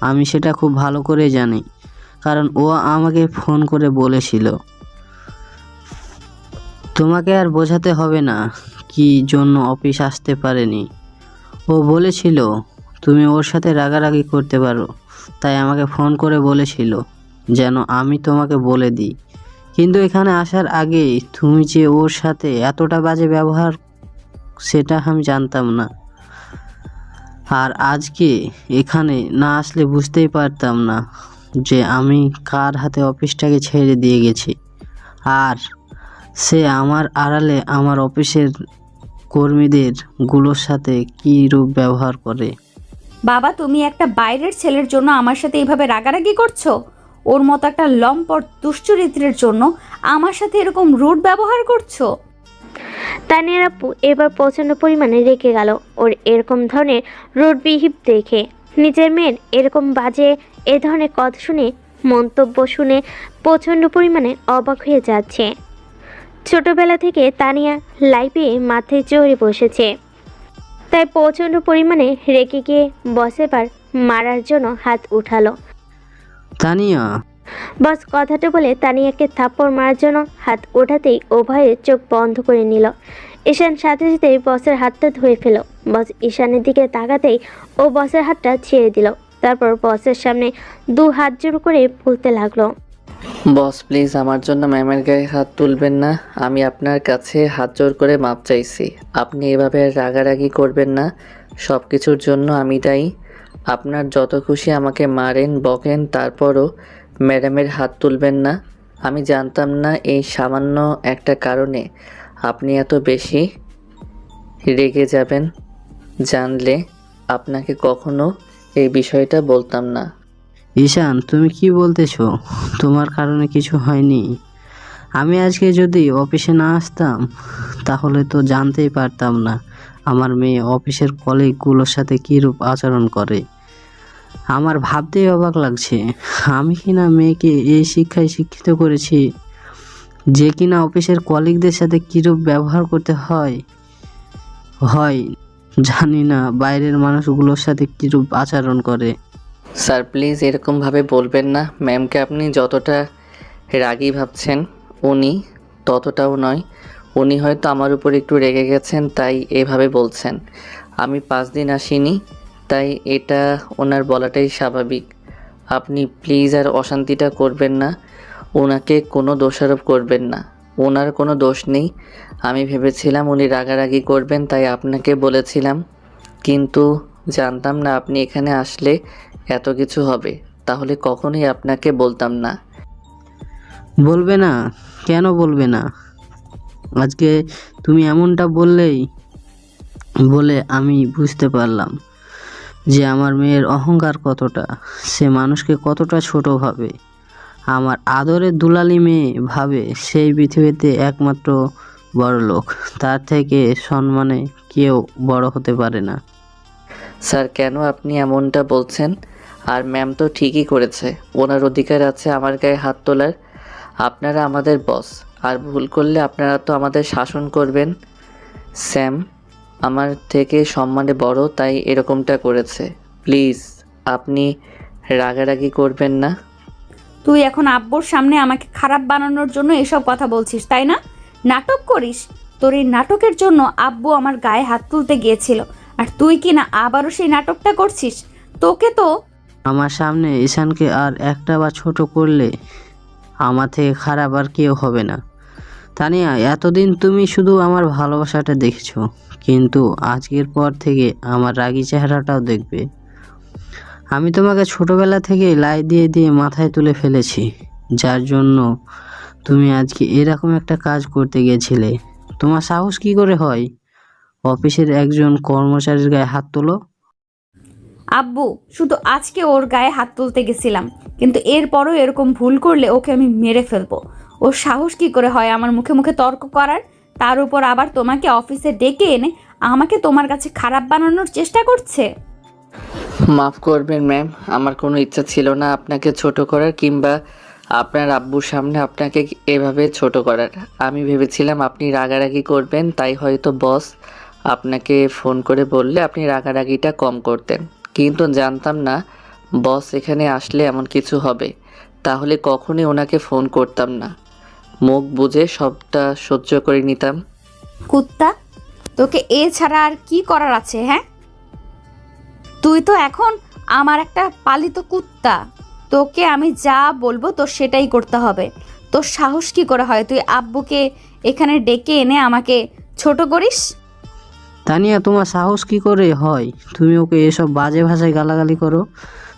Speaker 7: আমি সেটা খুব ভালো করে জানি, কারণ ও আমাকে ফোন করে বলেছিল। তোমাকে আর বোঝাতে হবে না কি জন্য অফিস আসতে পারেনি। ও বলেছিল তুমি ওর সাথে রাগারাগি করতে পারো, তাই আমাকে ফোন করে বলেছিল যেন আমি তোমাকে বলে দিই। কিন্তু এখানে আসার আগেই তুমি যে ওর সাথে এতটা বাজে ব্যবহার, সেটা আমি জানতাম না। আর আজকে এখানে না আসলে বুঝতেই পারতাম না যে আমি কার হাতে অফিসটাকে ছেড়ে দিয়ে গেছি, আর সে আমার আড়ালে আমার অফিসের কর্মীদের গুলোর সাথে কী রূপ ব্যবহার করে।
Speaker 2: বাবা, তুমি একটা বাইরের ছেলের জন্য আমার সাথে এইভাবে রাগারাগি করছো? ওর মতো একটা লম্পট দুশ্চরিত্রের জন্য আমার সাথে এরকম রুড ব্যবহার করছো?
Speaker 1: তানিয়ার আপু এবার প্রচণ্ড পরিমাণে রেগে গেল ওর এরকম ধরনের রুড বিহেভ দেখে। নিজের মেয়ের এরকম বাজে এ ধরনের কথা শুনে, মন্তব্য শুনে প্রচণ্ড পরিমাণে অবাক হয়ে যাচ্ছে। ছোটবেলা থেকে তানিয়া লাইফে মাথায় চড়ে বসেছে, তাই প্রচণ্ড পরিমাণে রেগে গিয়ে বসেবার মারার জন্য হাত উঠালো।
Speaker 7: তানিয়া,
Speaker 1: বস কথাটা বলে তানিয়াকে থাপ্পড় মারার জন্য হাত ওঠাতেই উভয়ে চোখ বন্ধ করে নিল। ঈশান সাথে সাথে বসের হাতটা ধরে ফেল। বস ঈশানের দিকে তাকাতেই ও বসের হাতটা ছেড়ে দিল। তারপর বসের সামনে 2 হাত জোড় করে বলতে লাগলো,
Speaker 3: বস প্লিজ আমার জন্য ম্যামের গায়ে হাত তুলবেন না। আমি আপনার কাছে হাত জোড় করে মাপ চাইছি। আপনি এভাবে রাগারাগি করবেন না। সব কিছুর জন্য আমি দায়ী। আপনার যত খুশি আমাকে মারেন বকেন, তারপরও ম্যাডামের হাত তুলবেন না। আমি জানতাম না এই সামান্য একটা কারণে আপনি এত বেশি রেগে যাবেন। জানলে আপনাকে কখনো এই বিষয়টা বলতাম না।
Speaker 7: ঈশান, তুমি কি বলতেছো? তোমার কারণে কিছু হয়নি। আমি আজকে যদি অফিসে না আসতাম তাহলে তো জানতেই পারতাম না আমার মেয়ে অফিসের কলিগগুলোর সাথে কীরূপ আচরণ করে। আমার ভাবতেই অবাক লাগছে, আমি কিনা মেয়েকে এই শিক্ষায় শিক্ষিত করেছি যে কিনা অফিসের কলিগদের সাথে কীরূপ ব্যবহার করতে হয় জানি না বাইরের মানুষগুলোর সাথে কীরূপ আচরণ করে।
Speaker 3: স্যার প্লিজ এরকমভাবে বলবেন না। ম্যামকে আপনি যতটা রাগী ভাবছেন উনি ততটাও নয়। উনি হয়তো আমার উপর একটু রেগে গেছেন তাই এভাবে বলছেন। আমি 5 দিন আসিনি তাই এটা ওনার বলাটাই স্বাভাবিক। আপনি প্লিজ আর অশান্তিটা করবেন না, ওনাকে কোনো দোষারোপ করবেন না। ওনার কোনো দোষ নেই। আমি ভেবেছিলাম উনি রাগারাগি করবেন তাই আপনাকে বলেছিলাম, কিন্তু জানতাম না আপনি এখানে আসলে এত কিছু হবে। তাহলে কখনোই আপনাকে বলতাম না।
Speaker 7: বলবে না? কেন বলবে না? আজকে তুমি এমনটা বলে আমি বুঝতে পারলাম যে আমার মেয়ের অহংকার কতটা, সে মানুষকে কতটা ছোট ভাবে। আমার আদরের দুলালি মেয়ে ভাবে সেই পৃথিবীতে একমাত্র বড় লোক, তার থেকে সম্মানে কেউ বড় হতে পারে না।
Speaker 3: স্যার কেন আপনি এমনটা বলছেন? আর ম্যাম তো ঠিকই করেছে, ওনার অধিকার আছে আমার গায়ে হাত তোলার। আপনারা আমাদের বস, আর ভুল করলে আপনারা তো আমাদের শাসন করবেন। স্যাম আমার থেকে সম্মানে বড় তাই এরকমটা করেছে। প্লিজ আপনি রাগারাগি করবেন না।
Speaker 2: তুই এখন আব্বুর সামনে আমাকে খারাপ বানানোর জন্য এসব কথা বলছিস, তাই না? নাটক করিস। তোর এই নাটকের জন্য আব্বু আমার গায়ে হাত তুলতে গিয়েছিল, আর তুই কি না আবারও সেই নাটকটা করছিস? তোকে তো
Speaker 7: আমার সামনে ঈশানকে আর একটা বা ছোট করলে আমার থেকে খারাপ আর কেউ হবে না। তানিয়া, এতদিন তুমি শুধু আমার ভালোবাসাটা দেখেছো, কিন্তু আজকের পর থেকে আমার রাগী চেহারাটাও দেখবে। আমি তোমাকে ছোটবেলা থেকে লাই দিয়ে দিয়ে মাথায় তুলে ফেলেছি, যার জন্য তুমি আজকে এরকম একটা কাজ করতে গিয়েছিলে। তোমার সাহস কি করে হয় অফিসের একজন কর্মচারীর গায়ে হাত তোলো?
Speaker 2: আব্বু, শুধু আজকে ওর গায়ে হাত তুলতে গেছিলাম, কিন্তু এরপরও এরকম ভুল করলে ওকে আমি মেরে ফেলবো। ওর সাহস কি করে হয় আমার মুখে মুখে তর্ক করার? তার উপর আবার তোমাকে অফিসে ডেকে এনে আমাকে তোমার কাছে খারাপ বানানোর চেষ্টা করছে।
Speaker 3: মাফ করবেন ম্যাম, আমার কোনো ইচ্ছা ছিল না আপনাকে ছোট করার কিংবা আপনার আব্বুর সামনে আপনাকে এভাবে ছোট করার। আমি ভেবেছিলাম আপনি রাগারাগি করবেন, তাই হয়তো বস আপনাকে ফোন করে বললে আপনি রাগারাগিটা কম করতেন। কিন্তু জানতাম না বস এখানে আসলে এমন কিছু হবে। তাহলে কখনই ওনাকে ফোন করতাম না, মুখ বুজে সবটা সহ্য করে নিতাম।
Speaker 2: কুত্তা, তোকে এ ছাড়া আর কি করার আছে? হ্যাঁ, তুই তো এখন আমার একটা পালিত কুত্তা। তোকে আমি যা বলবো তোর সেটাই করতে হবে। তোর সাহস কি করে হয় তুই আব্বুকে এখানে ডেকে এনে আমাকে ছোট করিস?
Speaker 7: তানিয়া, তোমার সাহস কি করে হয় তুমি ওকে এসব বাজে ভাষায় গালাগালি করো?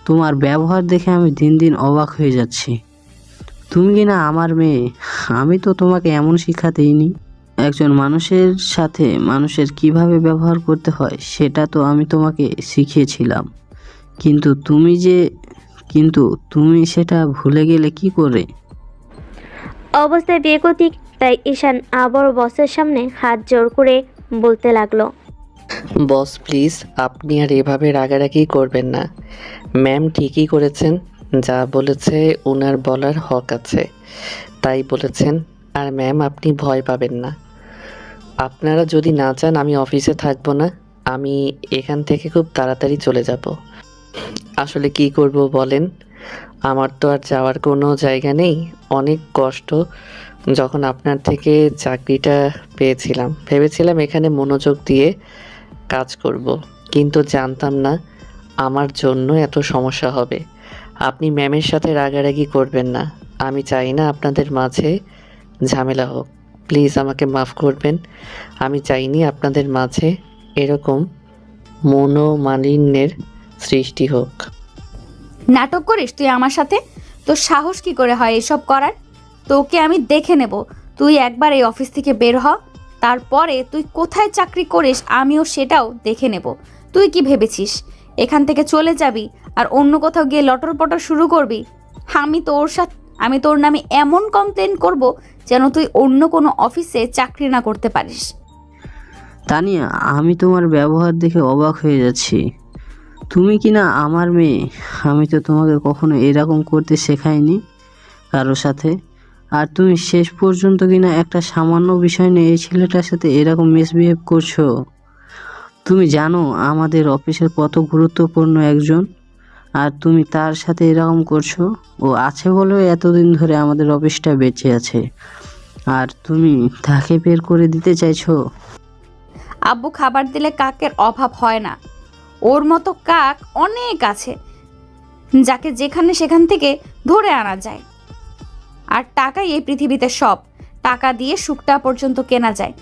Speaker 7: তোমার ব্যবহার দেখে আমি দিন দিন অবাক হয়ে যাচ্ছি। তুমি কি না আমার মেয়ে? আমি তো তোমাকে এমন শিক্ষা দিইনি। একজন মানুষের সাথে মানুষের কিভাবে ব্যবহার করতে হয় সেটা তো আমি তোমাকে শিখিয়েছিলাম, কিন্তু তুমি সেটা ভুলে গেলে কি করে?
Speaker 1: অবস্থায় বেগতিক, তাই ঈশান আবারও বসের সামনে হাত জোর করে বলতে লাগলো,
Speaker 3: বস প্লিজ আপনি আর এভাবে রাগারাগি করবেন না। ম্যাম ঠিকই করেছেন, যা বলেছে ওনার বলার হক আছে তাই বলেছেন। আর ম্যাম আপনি ভয় পাবেন না। আপনারা যদি না চান আমি অফিসে থাকবো না, আমি এখান থেকে খুব তাড়াতাড়ি চলে যাব। আসলে কি করব বলেন, আমার তো আর যাওয়ার কোনো জায়গা নেই। অনেক কষ্ট যখন আপনার থেকে চাকরিটা পেয়েছিলাম, ভেবেছিলাম এখানে মনোযোগ দিয়ে কাজ করব, কিন্তু জানতাম না আমার জন্য এত সমস্যা হবে। আপনি ম্যামের সাথে রাগারাগি করবেন না, আমি চাই না আপনাদের মাঝে ঝামেলা হোক। প্লিজ আমাকে মাফ করবেন, আমি চাইনি আপনাদের মাঝে এরকম মনোমালিন্যের সৃষ্টি হোক।
Speaker 2: নাটক করিস তুই আমার সাথে? তোর সাহস কি করে হয় এসব করার? তোকে আমি দেখে নেব। তুই একবার এই অফিস থেকে বের হ, তারপরে তুই কোথায় চাকরি করিস আমিও সেটাও দেখে নেব। তুই কি ভেবেছিস এখান থেকে চলে যাবি আর অন্য কোথাও গিয়ে লটর পটর শুরু করবি? আমি তোর নামে এমন কমপ্লেন করব যেন তুই অন্য কোনো অফিসে চাকরি না করতে পারিস।
Speaker 7: তানিয়া, আমি তোমার ব্যবহার দেখে অবাক হয়ে যাচ্ছি। তুমি কি না আমার মেয়ে? আমি তো তোমাকে কখনো এরকম করতে শেখাইনি কারোর সাথে। আর তুমি শেষ পর্যন্ত কিনা একটা সামান্য বিষয় নিয়ে এই ছেলেটার সাথে এরকম মিসবিহেভ করছো। তুমি জানো আমাদের অফিসের কত গুরুত্বপূর্ণ একজন, আর তুমি তার সাথে এরকম করছো। ও আছে বলে এতদিন ধরে আমাদের অফিসটা বেঁচে আছে, আর তুমি তাকে বের করে দিতে চাইছো।
Speaker 2: আব্বু, খাবার দিলে কাকের অভাব হয় না। ওর মতো কাক অনেক আছে, যাকে যেখানে সেখান থেকে ধরে আনা যায়। আর টাকাই এই পৃথিবীতে সব। টাকা দিয়ে সুখটা পর্যন্ত কেনা যায়,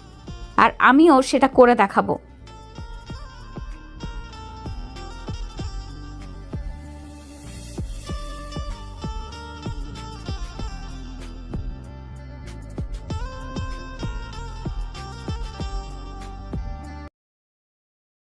Speaker 2: আর আমিও সেটা করে দেখাবো।